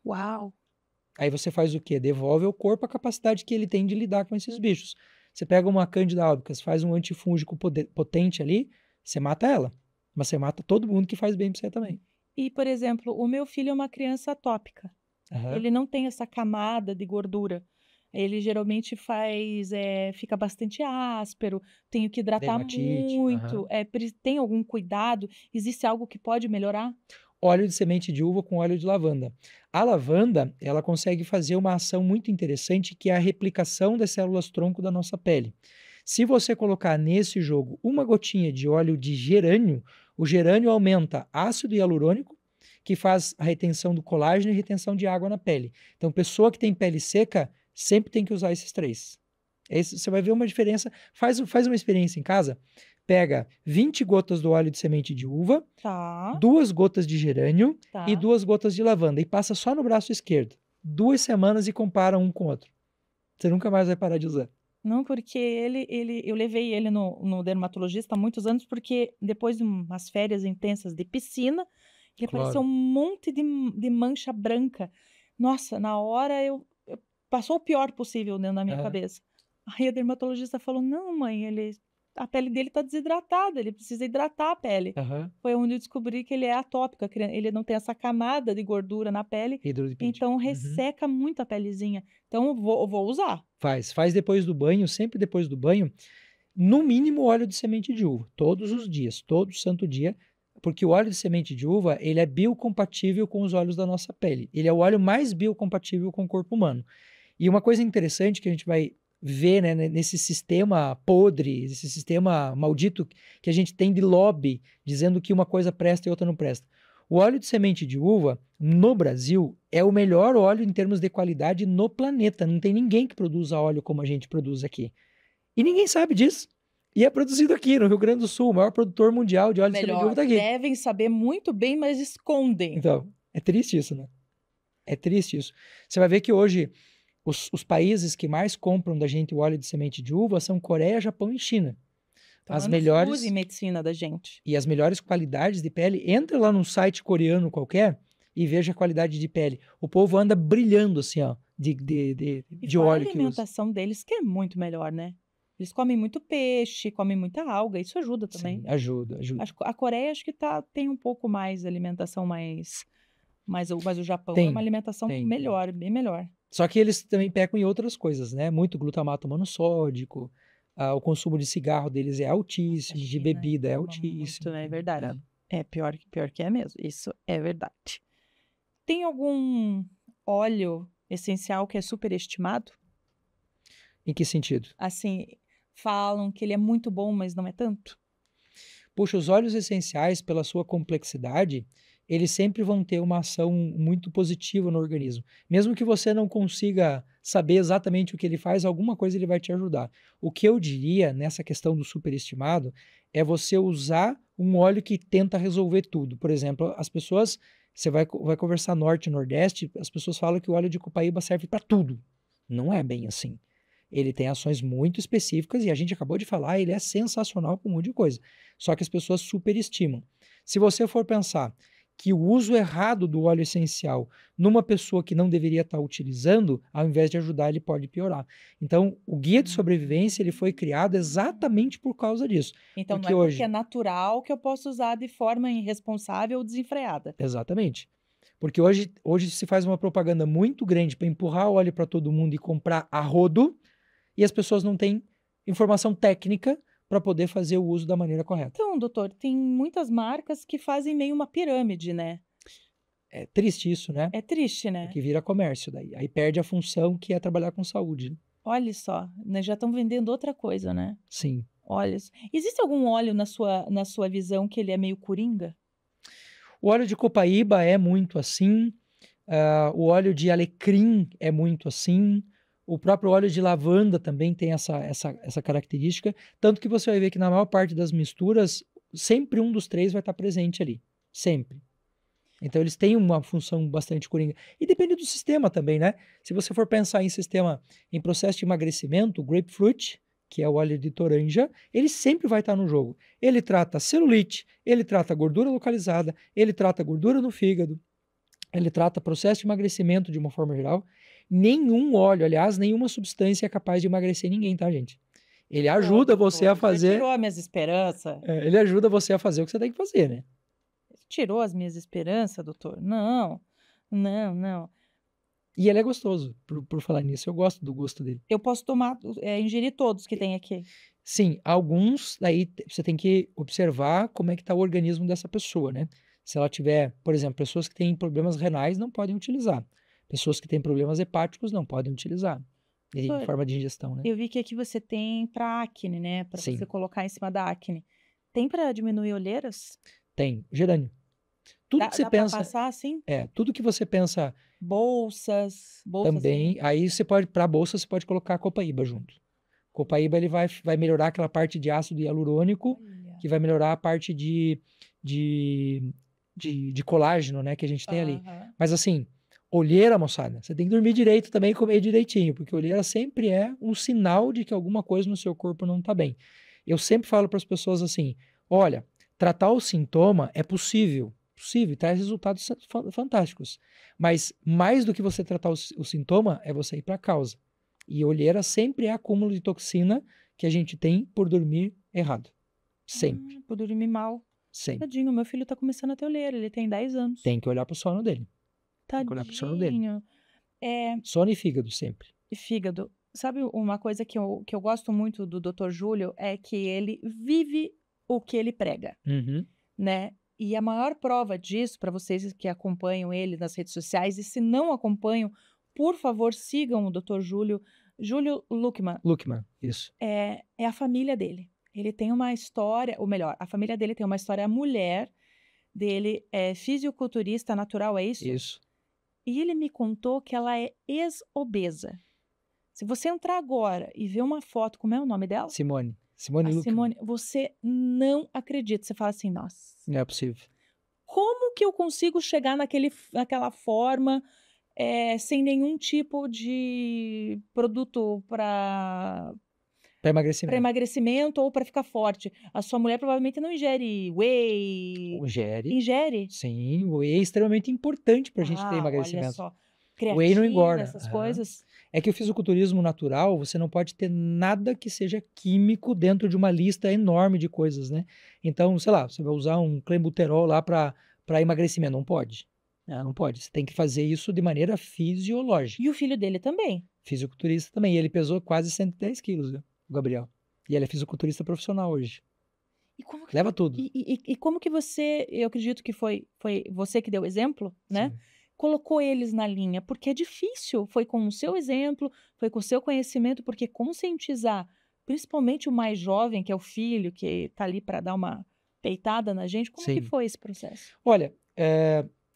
Uau! Aí você faz o quê? Devolve ao corpo a capacidade que ele tem de lidar com esses bichos. Você pega uma Cândida albicans, faz um antifúngico potente ali, você mata ela. Mas você mata todo mundo que faz bem pra você também. E, por exemplo, o meu filho é uma criança atópica. Ele não tem essa camada de gordura. Ele geralmente fica bastante áspero, tenho que hidratar Dermatite, muito. Tem algum cuidado? Existe algo que pode melhorar? Óleo de semente de uva com óleo de lavanda. A lavanda, ela consegue fazer uma ação muito interessante, que é a replicação das células tronco da nossa pele. Se você colocar nesse jogo uma gotinha de óleo de gerânio, o gerânio aumenta ácido hialurônico, que faz a retenção do colágeno e retenção de água na pele. Então, pessoa que tem pele seca sempre tem que usar esses 3. Você vai ver uma diferença. Faz uma experiência em casa. Pega 20 gotas do óleo de semente de uva, Tá, 2 gotas de gerânio tá. e 2 gotas de lavanda. E passa só no braço esquerdo. 2 semanas e compara um com o outro. Você nunca mais vai parar de usar. Não, porque eu levei ele no dermatologista há muitos anos, porque depois de umas férias intensas de piscina, ele Claro. apareceu um monte de mancha branca. Nossa, na hora passou o pior possível dentro da minha Aham. cabeça. Aí a dermatologista falou: não, mãe, a pele dele tá desidratada, ele precisa hidratar a pele. Aham. Foi onde eu descobri que ele é atópico, ele não tem essa camada de gordura na pele, Hidrolipídico. então Uhum. resseca muito a pelezinha. Então eu vou usar. Faz depois do banho, sempre depois do banho, no mínimo óleo de semente de uva, todos os dias, todo santo dia, porque o óleo de semente de uva, ele é biocompatível com os óleos da nossa pele. Ele é o óleo mais biocompatível com o corpo humano. E uma coisa interessante que a gente vai ver, né, nesse sistema podre, esse sistema maldito que a gente tem de lobby, dizendo que uma coisa presta e outra não presta. O óleo de semente de uva, no Brasil, é o melhor óleo em termos de qualidade no planeta. Não tem ninguém que produza óleo como a gente produz aqui. E ninguém sabe disso. E é produzido aqui, no Rio Grande do Sul, o maior produtor mundial de óleo de semente de uva está aqui. Devem saber muito bem, mas escondem. Então, é triste isso, né? É triste isso. Você vai ver que hoje os países que mais compram da gente o óleo de semente de uva são Coreia, Japão e China. As melhores Use medicina da gente. e as melhores qualidades de pele. Entra lá num site coreano qualquer e veja a qualidade de pele. O povo anda brilhando assim, ó, de E fora óleo a que usa. alimentação deles, que é muito melhor, né? Eles comem muito peixe, comem muita alga, isso ajuda também. Sim, ajuda. A Coreia acho que tem um pouco mais alimentação mas o Japão é Tem, uma alimentação tem. melhor, bem melhor. Só que eles também pecam em outras coisas, né? Muito glutamato monossódico, o consumo de cigarro deles é altíssimo, A de China bebida é fuma altíssimo. muito, né? É verdade. É pior que é mesmo. Isso é verdade. Tem algum óleo essencial que é superestimado? Em que sentido? Assim, falam que ele é muito bom, mas não é tanto? Puxa, os óleos essenciais, pela sua complexidade, eles sempre vão ter uma ação muito positiva no organismo. Mesmo que você não consiga saber exatamente o que ele faz, alguma coisa ele vai te ajudar. O que eu diria nessa questão do superestimado é você usar um óleo que tenta resolver tudo. Por exemplo, as pessoas, você vai conversar norte e nordeste, as pessoas falam que o óleo de copaíba serve para tudo. Não é bem assim. Ele tem ações muito específicas e a gente acabou de falar, ele é sensacional com um monte de coisa. Só que as pessoas superestimam. Se você for pensar que o uso errado do óleo essencial numa pessoa que não deveria estar utilizando, ao invés de ajudar, ele pode piorar. Então, o guia de sobrevivência ele foi criado exatamente por causa disso. Então, Porque não é hoje- porque é natural que eu posso usar de forma irresponsável ou desenfreada. Exatamente. Porque hoje se faz uma propaganda muito grande para empurrar óleo para todo mundo e comprar a rodo, e as pessoas não têm informação técnica para poder fazer o uso da maneira correta. Então, doutor, tem muitas marcas que fazem meio uma pirâmide, né? É triste isso, né? É triste, né? Porque vira comércio daí. Aí perde a função que é trabalhar com saúde, né? Olha só, né, já estão vendendo outra coisa, né? Sim. Olha, existe algum óleo na sua visão que ele é meio coringa? O óleo de copaíba é muito assim. O óleo de alecrim é muito assim. O próprio óleo de lavanda também tem essa característica. Tanto que você vai ver que na maior parte das misturas, sempre um dos três vai estar presente ali. Sempre. Então eles têm uma função bastante coringa. E depende do sistema também, né? Se você for pensar em processo de emagrecimento, o grapefruit, que é o óleo de toranja, ele sempre vai estar no jogo. Ele trata celulite, ele trata gordura localizada, ele trata gordura no fígado, ele trata processo de emagrecimento de uma forma geral. Nenhum óleo, aliás, nenhuma substância é capaz de emagrecer ninguém, tá, gente? Ele ajuda você a fazer. Tirou as minhas esperanças. Ele ajuda você a fazer o que você tem que fazer, né? Tirou as minhas esperanças, doutor? Não. E ele é gostoso, por falar nisso. Eu gosto do gosto dele. Eu posso ingerir todos que tem aqui. Sim, alguns, daí você tem que observar como é que está o organismo dessa pessoa, né? Se ela tiver, por exemplo, pessoas que têm problemas renais não podem utilizar. Pessoas que têm problemas hepáticos não podem utilizar. Em Doutor, forma de ingestão, né? Eu vi que aqui você tem para acne, né? Para Sim. você colocar em cima da acne. Tem para diminuir olheiras? Tem. Gerânio. Tudo que você dá pra pensa. passar assim? Tudo que você pensa Bolsas também. assim. Aí você pode, para bolsa, você pode colocar a copaíba junto. Copaíba ele vai melhorar aquela parte de ácido hialurônico, Olha. que vai melhorar a parte de colágeno, né, que a gente tem ali. Aham. Mas assim, olheira, moçada, você tem que dormir direito também e comer direitinho, porque olheira sempre é um sinal de que alguma coisa no seu corpo não está bem. Eu sempre falo para as pessoas assim, olha, tratar o sintoma é possível, e traz resultados fantásticos. Mas mais do que você tratar o sintoma, é você ir para a causa. E olheira sempre é acúmulo de toxina que a gente tem por dormir errado. Sempre, Por dormir mal. sempre. Tadinho, meu filho tá começando a ter olheira, ele tem 10 anos. Tem que olhar para o sono dele. que olhar pro sono dele. Tadinho. Sono e fígado sempre. E fígado. Sabe uma coisa que eu gosto muito do Dr. Júlio é que ele vive o que ele prega, Uhum. né? E a maior prova disso, para vocês que acompanham ele nas redes sociais, e se não acompanham, por favor, sigam o Dr. Júlio Luckman. Luckman, isso. É a família dele. Ele tem uma história, ou melhor, a família dele tem uma história. A mulher dele é fisiculturista natural, é isso? Isso. E ele me contou que ela é ex-obesa. Se você entrar agora e ver uma foto, como é o nome dela? Simone A Luckman. Simone, você não acredita. Você fala assim, nossa, Não é possível. como que eu consigo chegar naquela forma sem nenhum tipo de produto para Para emagrecimento. emagrecimento ou para ficar forte? A sua mulher provavelmente não ingere whey. Ingere. Ingere? Sim, o whey é extremamente importante para a gente ter Olha emagrecimento. só. Whey não Creatina, engorda. essas Aham. coisas. É que o fisiculturismo natural, você não pode ter nada que seja químico dentro de uma lista enorme de coisas, né? Então, sei lá, você vai usar um clenbuterol lá para emagrecimento. Não pode. Não pode. Você tem que fazer isso de maneira fisiológica. E o filho dele também. Fisiculturista também. E ele pesou quase 110 quilos, viu, o Gabriel. E ele é fisiculturista profissional hoje. E como que, Leva tudo. e como que você, eu acredito que foi você que deu o exemplo, né? Sim. Colocou eles na linha, porque é difícil. Foi com o seu exemplo, foi com o seu conhecimento, porque conscientizar, principalmente o mais jovem, que é o filho, que tá ali para dar uma peitada na gente, como que Sim. foi esse processo? Olha,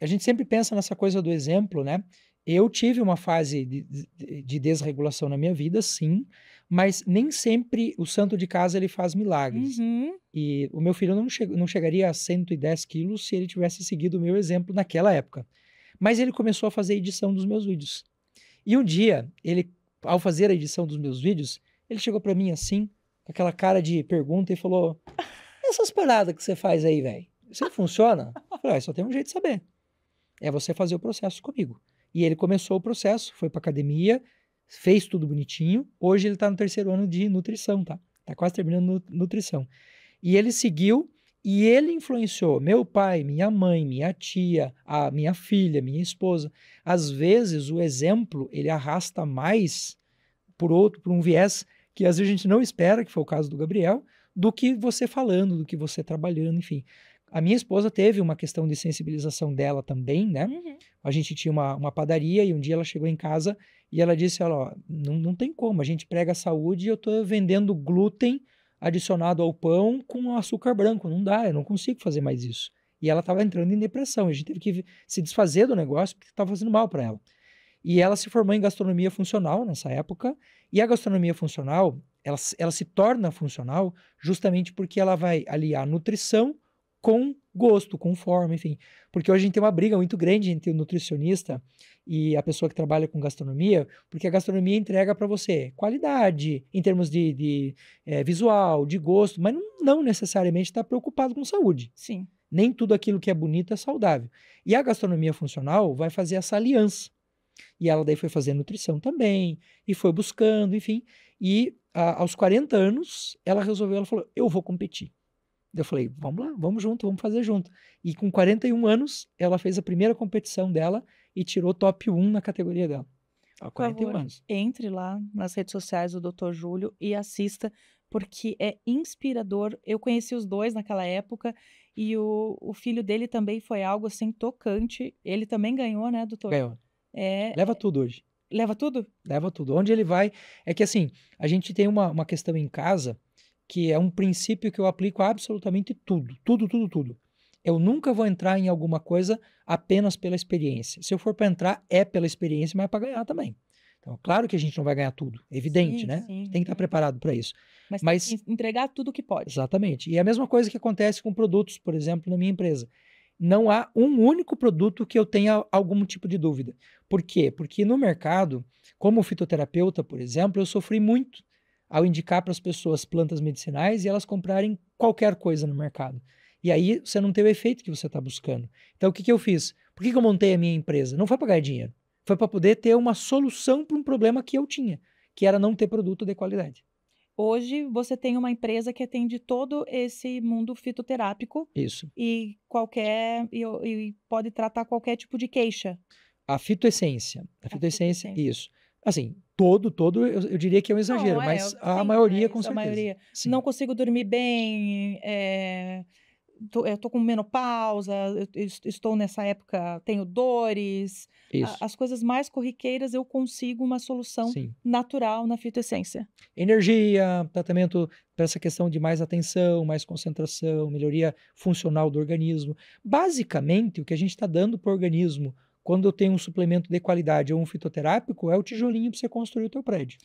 a gente sempre pensa nessa coisa do exemplo, né? Eu tive uma fase de desregulação na minha vida, sim, mas nem sempre o santo de casa ele faz milagres. Uhum. E o meu filho não chegaria a 110 quilos se ele tivesse seguido o meu exemplo naquela época. Mas ele começou a fazer a edição dos meus vídeos. E um dia, ao fazer a edição dos meus vídeos, ele chegou para mim assim, com aquela cara de pergunta e falou: essas paradas que você faz aí, velho, isso funciona? Eu falei: só tem um jeito de saber. É você fazer o processo comigo. E ele começou o processo, foi para academia, fez tudo bonitinho. Hoje ele está no 3º ano de nutrição, tá? Tá quase terminando nutrição. E ele seguiu e ele influenciou meu pai, minha mãe, minha tia, a minha filha, minha esposa. Às vezes o exemplo ele arrasta mais por um viés que às vezes a gente não espera, que foi o caso do Gabriel, do que você falando, do que você trabalhando, enfim. A minha esposa teve uma questão de sensibilização dela também, né? Uhum. A gente tinha uma padaria e um dia ela chegou em casa e ela disse, ó, não tem como, a gente prega a saúde e eu estou vendendo glúten adicionado ao pão com açúcar branco, não dá, eu não consigo fazer mais isso. E ela estava entrando em depressão, a gente teve que se desfazer do negócio porque estava fazendo mal para ela. E ela se formou em gastronomia funcional nessa época, e a gastronomia funcional, ela se torna funcional justamente porque ela vai aliar nutrição com gosto, com forma, enfim. Porque hoje a gente tem uma briga muito grande entre o nutricionista e a pessoa que trabalha com gastronomia, porque a gastronomia entrega para você qualidade em termos de visual, de gosto, mas não necessariamente está preocupado com saúde. Sim. Nem tudo aquilo que é bonito é saudável. E a gastronomia funcional vai fazer essa aliança. E ela daí foi fazer nutrição também, e foi buscando, enfim. E aos 40 anos, ela falou, eu vou competir. Eu falei, vamos lá, vamos junto, vamos fazer junto. E com 41 anos, ela fez a primeira competição dela e tirou top 1 na categoria dela. Há 41 anos. Entre lá nas redes sociais do Dr. Júlio e assista, porque é inspirador. Eu conheci os dois naquela época e o filho dele também foi algo assim tocante. Ele também ganhou, né, doutor? Ganhou. Leva tudo hoje. Leva tudo? Leva tudo. Onde ele vai... É que assim, a gente tem uma questão em casa que é um princípio que eu aplico a absolutamente tudo. Tudo. Eu nunca vou entrar em alguma coisa apenas pela experiência. Se eu for para entrar, é pela experiência, mas é para ganhar também. Então, claro que a gente não vai ganhar tudo, é evidente, Sim, né? sim. Tem que estar preparado para isso. Mas, Mas- tem que entregar tudo que pode. Exatamente. E é a mesma coisa que acontece com produtos, por exemplo, na minha empresa. Não há um único produto que eu tenha algum tipo de dúvida. Por quê? Porque no mercado, como fitoterapeuta, por exemplo, eu sofri muito ao indicar para as pessoas plantas medicinais e elas comprarem qualquer coisa no mercado. E aí você não tem o efeito que você está buscando. Então o que eu fiz? Por que eu montei a minha empresa? Não foi para ganhar dinheiro. Foi para poder ter uma solução para um problema que eu tinha, que era não ter produto de qualidade. Hoje você tem uma empresa que atende todo esse mundo fitoterápico Isso. e e pode tratar qualquer tipo de queixa. A fitoessência. A fitoessência, fitoessência. isso. Assim, eu diria que é um exagero, Não, mas a sim, maioria mas com a certeza. maioria. Sim. Não consigo dormir bem, eu tô com menopausa, estou nessa época, tenho dores. Isso. As coisas mais corriqueiras eu consigo uma solução Sim. natural na fitoessência. Energia, tratamento para essa questão de mais atenção, mais concentração, melhoria funcional do organismo. Basicamente, o que a gente está dando para o organismo quando eu tenho um suplemento de qualidade ou um fitoterápico é o tijolinho para você construir o teu prédio.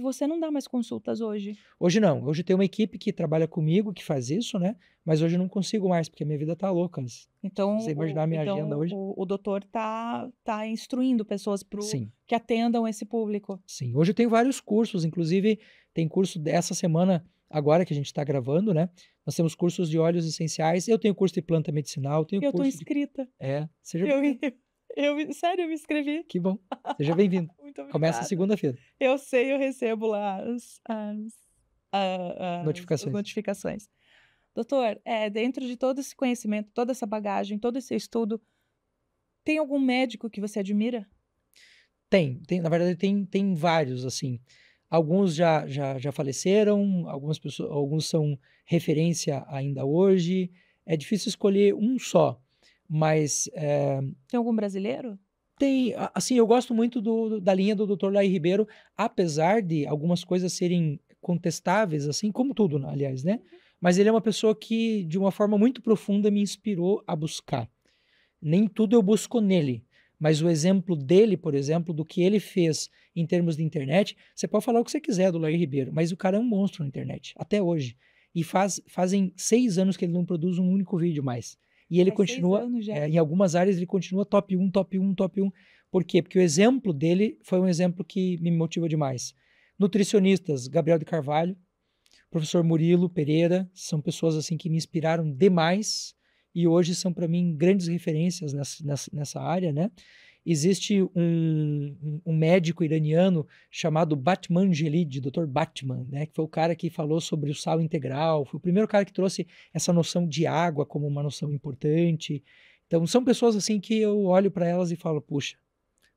Você não dá mais consultas hoje? Hoje não. Hoje tem uma equipe que trabalha comigo, que faz isso, né? Mas hoje eu não consigo mais, porque a minha vida tá louca. Então, Você imaginar a minha agenda hoje? o doutor tá instruindo pessoas Sim, que atendam esse público. sim. Hoje eu tenho vários cursos, inclusive tem curso dessa semana, agora que a gente está gravando, né? Nós temos cursos de óleos essenciais, eu tenho curso de planta medicinal, tenho Eu tô curso de... inscrita. Seja Sério, eu me inscrevi. Que bom. Seja bem-vindo. Muito obrigada. Começa segunda-feira. Eu sei, eu recebo lá as Notificações. notificações. Doutor, dentro de todo esse conhecimento, toda essa bagagem, todo esse estudo, tem algum médico que você admira? Na verdade, tem vários, assim. Alguns já faleceram, alguns são referência ainda hoje. É difícil escolher um só, mas Tem algum brasileiro? assim, eu gosto muito da linha do Dr. Laí Ribeiro, apesar de algumas coisas serem contestáveis, assim, como tudo, aliás, né? Mas ele é uma pessoa que, de uma forma muito profunda, me inspirou a buscar. Nem tudo eu busco nele, mas o exemplo dele, por exemplo, do que ele fez em termos de internet, você pode falar o que você quiser do Laí Ribeiro, mas o cara é um monstro na internet, até hoje. E fazem 6 anos que ele não produz um único vídeo mais. E ele continua, 6 anos já. em algumas áreas ele continua top 1, top 1, top 1. Por quê? Porque o exemplo dele foi um exemplo que me motiva demais. Nutricionistas, Gabriel de Carvalho, professor Murilo Pereira, são pessoas assim que me inspiraram demais e hoje são para mim grandes referências nessa área, né? Existe um médico iraniano chamado Batman Gelid, Dr. Batman, né? Que foi o cara que falou sobre o sal integral, foi o primeiro cara que trouxe essa noção de água como uma noção importante. Então são pessoas assim que eu olho para elas e falo, puxa,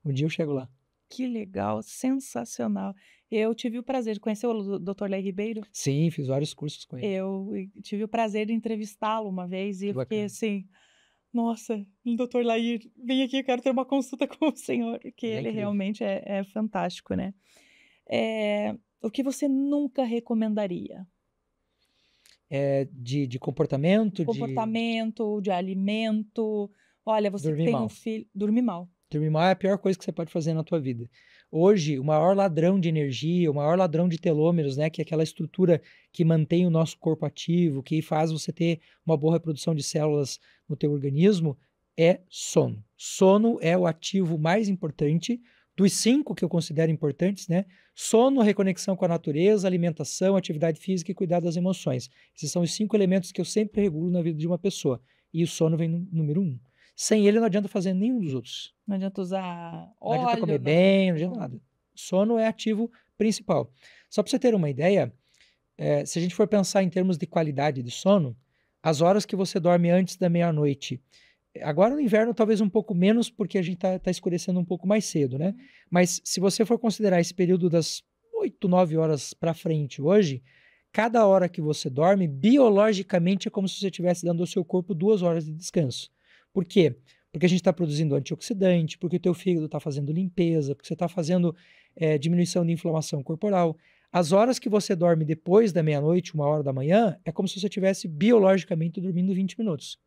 um dia eu chego lá. Que legal, sensacional. Eu tive o prazer de conhecer o Dr. Laí Ribeiro. Sim, fiz vários cursos com ele. Eu tive o prazer de entrevistá-lo uma vez e Que eu fiquei bacana. assim, nossa, doutor Laí, vem aqui, eu quero ter uma consulta com o senhor, porque É ele incrível. realmente é fantástico, né? O que você nunca recomendaria? De comportamento, Comportamento, de alimento. Olha, você que Dormir tem mal. um filho. Dormir mal. Dormir mal é a pior coisa que você pode fazer na tua vida. Hoje, o maior ladrão de energia, o maior ladrão de telômeros, né, que é aquela estrutura que mantém o nosso corpo ativo, que faz você ter uma boa reprodução de células no teu organismo, é sono. Sono é o ativo mais importante dos 5 que eu considero importantes, né? Sono, reconexão com a natureza, alimentação, atividade física e cuidar das emoções. Esses são os 5 elementos que eu sempre regulo na vida de uma pessoa. E o sono vem no número 1. Sem ele não adianta fazer nenhum dos outros. Não adianta usar Não adianta óleo. comer bem, não adianta nada. Sono é ativo principal. Só para você ter uma ideia, se a gente for pensar em termos de qualidade de sono, as horas que você dorme antes da meia-noite, agora no inverno talvez um pouco menos, porque a gente tá escurecendo um pouco mais cedo, né? Mas se você for considerar esse período das 8, 9 horas para frente hoje, cada hora que você dorme, biologicamente é como se você estivesse dando ao seu corpo 2 horas de descanso. Por quê? Porque a gente está produzindo antioxidante, porque o teu fígado está fazendo limpeza, porque você está fazendo diminuição de inflamação corporal. As horas que você dorme depois da meia-noite, 1 hora da manhã, é como se você estivesse biologicamente dormindo 20 minutos.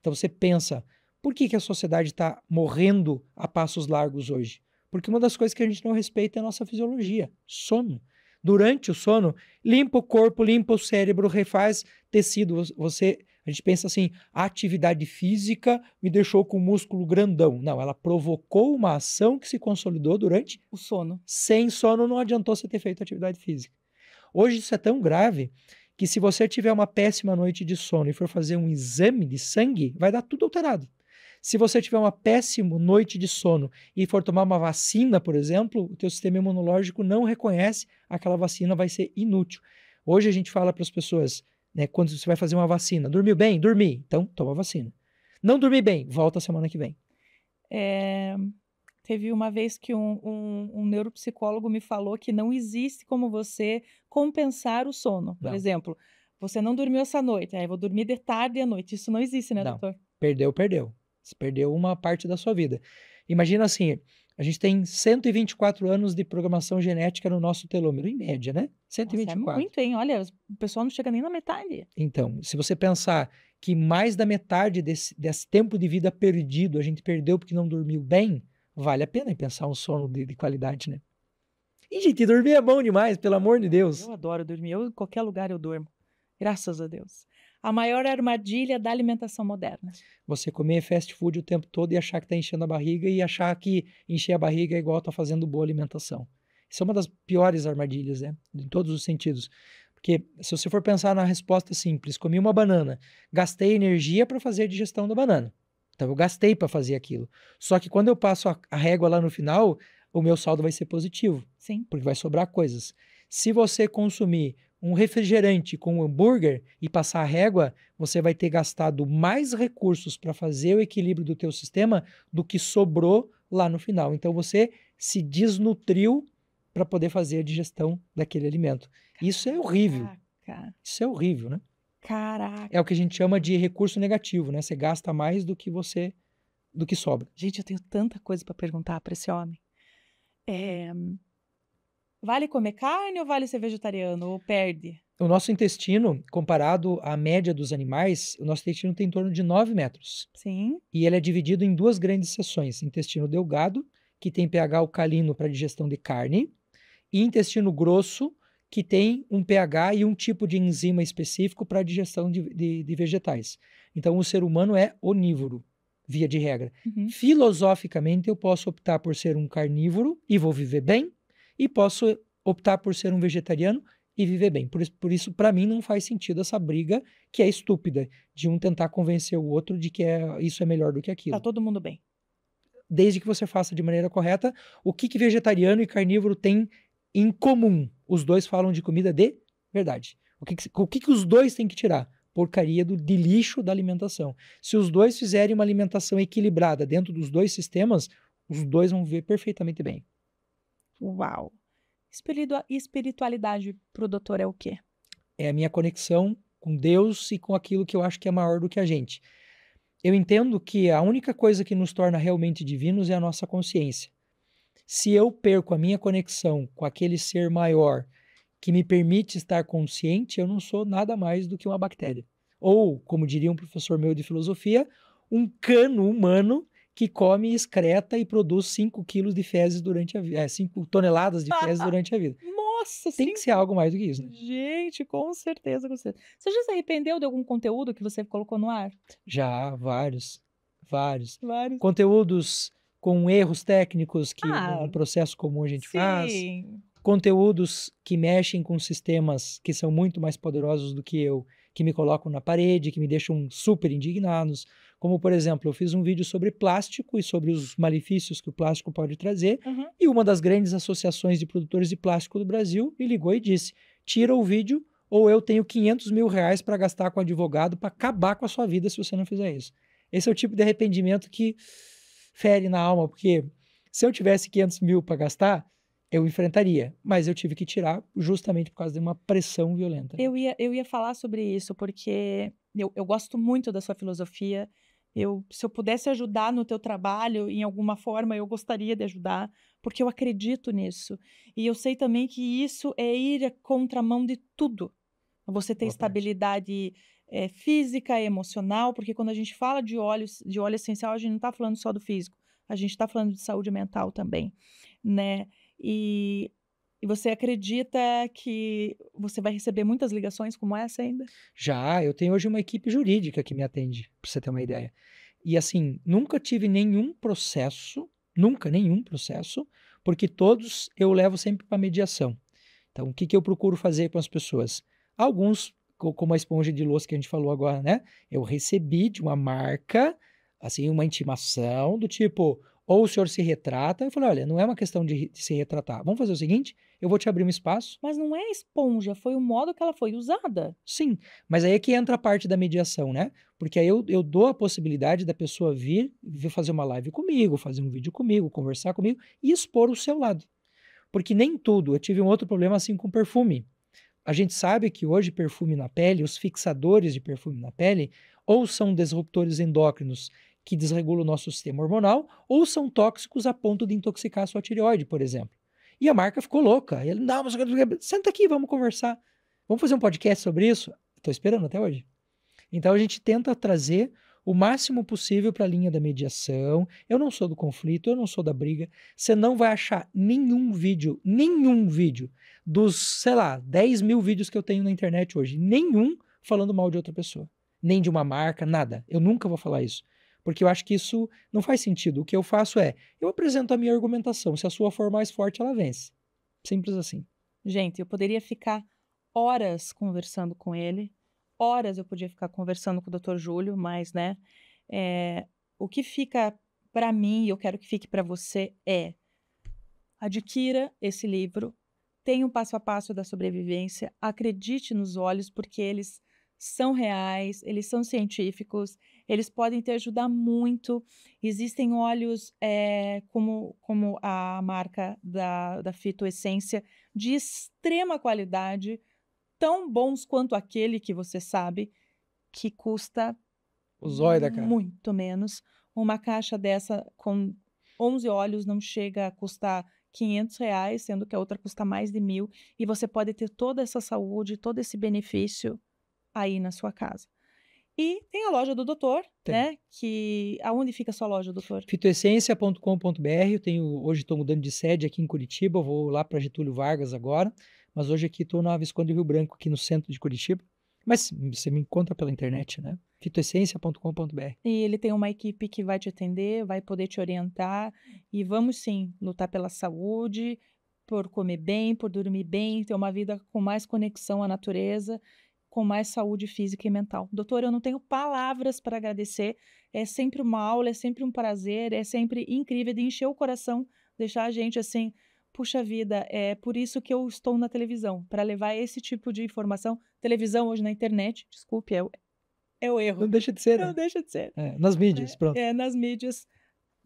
Então você pensa, por que a sociedade está morrendo a passos largos hoje? Porque uma das coisas que a gente não respeita é a nossa fisiologia, sono. Durante o sono, limpa o corpo, limpa o cérebro, refaz tecido. A gente pensa assim, a atividade física me deixou com o músculo grandão. Não, ela provocou uma ação que se consolidou durante O sono. sem sono, não adiantou você ter feito atividade física. Hoje isso é tão grave que se você tiver uma péssima noite de sono e for fazer um exame de sangue, vai dar tudo alterado. Se você tiver uma péssima noite de sono e for tomar uma vacina, por exemplo, o teu sistema imunológico não reconhece, aquela vacina vai ser inútil. Hoje a gente fala para as pessoas, né, quando você vai fazer uma vacina, dormiu bem? Dormi. Então, toma a vacina. Não dormi bem? Volta semana que vem. Teve uma vez que um neuropsicólogo me falou que não existe como você compensar o sono. Por Não. exemplo, você não dormiu essa noite, aí eu vou dormir de tarde e à noite. Isso não existe, né, Não. doutor? Perdeu. Você perdeu uma parte da sua vida. Imagina assim, a gente tem 124 anos de programação genética no nosso telômero, em média, né? Nossa, é 124. muito, hein? Olha, o pessoal não chega nem na metade. Então, se você pensar que mais da metade desse tempo de vida perdido a gente perdeu porque não dormiu bem, vale a pena pensar um sono de qualidade, né? E, gente, dormir é bom demais, pelo amor de Deus. Eu adoro dormir. Em qualquer lugar eu durmo. Graças a Deus. A maior armadilha da alimentação moderna. Você comer fast food o tempo todo e achar que está enchendo a barriga e achar que encher a barriga é igual tá fazendo boa alimentação. Isso é uma das piores armadilhas, né? Em todos os sentidos. Porque se você for pensar na resposta simples, comi uma banana, gastei energia para fazer a digestão da banana. Então eu gastei para fazer aquilo. Só que quando eu passo a régua lá no final, o meu saldo vai ser positivo, Sim. porque vai sobrar coisas. Se você consumir um refrigerante com um hambúrguer e passar a régua, você vai ter gastado mais recursos para fazer o equilíbrio do teu sistema do que sobrou lá no final. Então você se desnutriu para poder fazer a digestão daquele alimento. Isso é horrível. Caraca. Isso é horrível, né? Caraca. É o que a gente chama de recurso negativo, né? Você gasta mais do que sobra. Gente, eu tenho tanta coisa para perguntar para esse homem. Vale comer carne ou vale ser vegetariano? Ou perde? O nosso intestino, comparado à média dos animais, o nosso intestino tem em torno de 9 metros. Sim. E ele é dividido em duas grandes seções. Intestino delgado, que tem pH alcalino para digestão de carne, e intestino grosso, que tem um pH e um tipo de enzima específico para a digestão de vegetais. Então, o ser humano é onívoro, via de regra. Uhum. Filosoficamente, eu posso optar por ser um carnívoro e vou viver bem, e posso optar por ser um vegetariano e viver bem. Por isso, para mim, não faz sentido essa briga que é estúpida, de um tentar convencer o outro de que isso é melhor do que aquilo. Tá todo mundo bem. Desde que você faça de maneira correta, o que vegetariano e carnívoro têm em comum? Os dois falam de comida de verdade. O que os dois têm que tirar? Porcaria de lixo da alimentação. Se os dois fizerem uma alimentação equilibrada dentro dos dois sistemas, os dois vão viver perfeitamente bem. Uau. Espiritualidade pro doutor é o quê? É a minha conexão com Deus e com aquilo que eu acho que é maior do que a gente. Eu entendo que a única coisa que nos torna realmente divinos é a nossa consciência. Se eu perco a minha conexão com aquele ser maior que me permite estar consciente, eu não sou nada mais do que uma bactéria. Ou, como diria um professor meu de filosofia, um cano humano que come, excreta e produz 5 quilos de fezes durante a vida. 5 toneladas de fezes durante a vida. Nossa, Tem que ser algo mais do que isso, né? Gente, com certeza, com certeza. Você já se arrependeu de algum conteúdo que você colocou no ar? Já, vários. Vários. Conteúdos com erros técnicos que Ah, no processo comum a gente faz. Sim. Conteúdos que mexem com sistemas que são muito mais poderosos do que eu, que me colocam na parede, que me deixam super indignados. Como, por exemplo, eu fiz um vídeo sobre plástico e sobre os malefícios que o plástico pode trazer. Uhum. E uma das grandes associações de produtores de plástico do Brasil me ligou e disse: tira o vídeo ou eu tenho 500 mil reais para gastar com advogado para acabar com a sua vida se você não fizer isso. Esse é o tipo de arrependimento que fere na alma, porque se eu tivesse 500 mil para gastar, eu enfrentaria, mas eu tive que tirar justamente por causa de uma pressão violenta. Eu ia falar sobre isso, porque eu gosto muito da sua filosofia. Se eu pudesse ajudar no teu trabalho, em alguma forma, eu gostaria de ajudar, porque eu acredito nisso. E eu sei também que isso é ir à contramão de tudo. Você ter Boa parte. estabilidade física, emocional, porque quando a gente fala de óleo essencial, a gente não está falando só do físico. a gente está falando de saúde mental também, né? E você acredita que você vai receber muitas ligações como essa ainda? Já, eu tenho hoje uma equipe jurídica que me atende, para você ter uma ideia. E assim, nunca tive nenhum processo, porque todos eu levo sempre para mediação. Então, o que eu procuro fazer com as pessoas? Alguns, como a esponja de louça que a gente falou agora, né? Eu recebi de uma marca, assim, uma intimação do tipo, ou o senhor se retrata, eu falei, olha, não é uma questão de se retratar. Vamos fazer o seguinte, eu vou te abrir um espaço. Mas não é esponja, foi o modo que ela foi usada. Sim, mas aí é que entra a parte da mediação, né? Porque aí eu dou a possibilidade da pessoa vir fazer uma live comigo, fazer um vídeo comigo, conversar comigo e expor o seu lado. Porque nem tudo, eu tive um outro problema assim com perfume. A gente sabe que hoje perfume na pele, os fixadores de perfume na pele, ou são disruptores endócrinos que desregulam o nosso sistema hormonal, ou são tóxicos a ponto de intoxicar a sua tireoide, por exemplo. E a marca ficou louca. Ele, não, mas senta aqui, vamos conversar. Vamos fazer um podcast sobre isso? Estou esperando até hoje. Então a gente tenta trazer o máximo possível para a linha da mediação. Eu não sou do conflito, eu não sou da briga. Você não vai achar nenhum vídeo dos, sei lá, 10 mil vídeos que eu tenho na internet hoje, nenhum falando mal de outra pessoa, nem de uma marca, nada. Eu nunca vou falar isso, porque eu acho que isso não faz sentido. O que eu faço é, eu apresento a minha argumentação. Se a sua for mais forte, ela vence. Simples assim. Gente, eu poderia ficar horas conversando com ele, horas eu podia ficar conversando com o Dr. Júlio, mas, né, o que fica para mim, e eu quero que fique para você, adquira esse livro, tenha um passo a passo da sobrevivência, acredite nos olhos, porque eles são reais, eles são científicos, eles podem te ajudar muito. Existem óleos como a marca da Fitoessência, de extrema qualidade, tão bons quanto aquele que você sabe, que custa o zóio da cara. Muito menos. Uma caixa dessa com 11 óleos não chega a custar R$500, sendo que a outra custa mais de 1.000, e você pode ter toda essa saúde, todo esse benefício aí na sua casa. E tem a loja do doutor, né? Aonde fica a sua loja, doutor? Fitoessência.com.br. Hoje estou mudando de sede aqui em Curitiba, eu vou lá para Getúlio Vargas agora, mas hoje aqui estou na Visconde Rio Branco, aqui no centro de Curitiba. Mas você me encontra pela internet, né? Fitoessência.com.br. E ele tem uma equipe que vai te atender, vai poder te orientar. E vamos sim lutar pela saúde, por comer bem, por dormir bem, ter uma vida com mais conexão à natureza, com mais saúde física e mental. Doutor, eu não tenho palavras para agradecer. É sempre uma aula, é sempre um prazer, é sempre incrível de encher o coração, deixar a gente assim, puxa vida, é por isso que eu estou na televisão, para levar esse tipo de informação. Televisão hoje na internet, desculpe, é o erro. Não deixa de ser, né? Não deixa de ser. Nas mídias, pronto. Nas mídias,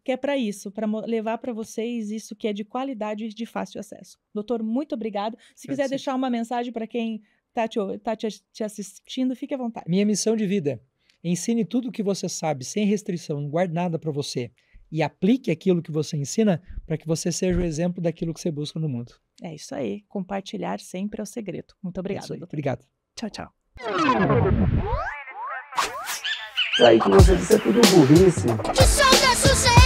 que é para isso, para levar para vocês isso que é de qualidade e de fácil acesso. Doutor, muito obrigado. Se quiser deixar uma mensagem para quem tá te assistindo, fique à vontade. Minha missão de vida: ensine tudo o que você sabe, sem restrição, não guarde nada para você. E aplique aquilo que você ensina para que você seja o exemplo daquilo que você busca no mundo. É isso aí. Compartilhar sempre é o segredo. Muito obrigada, doutor. Obrigado. Tchau, tchau. Isso aí que você disse é tudo burrice. Que som da sucesso!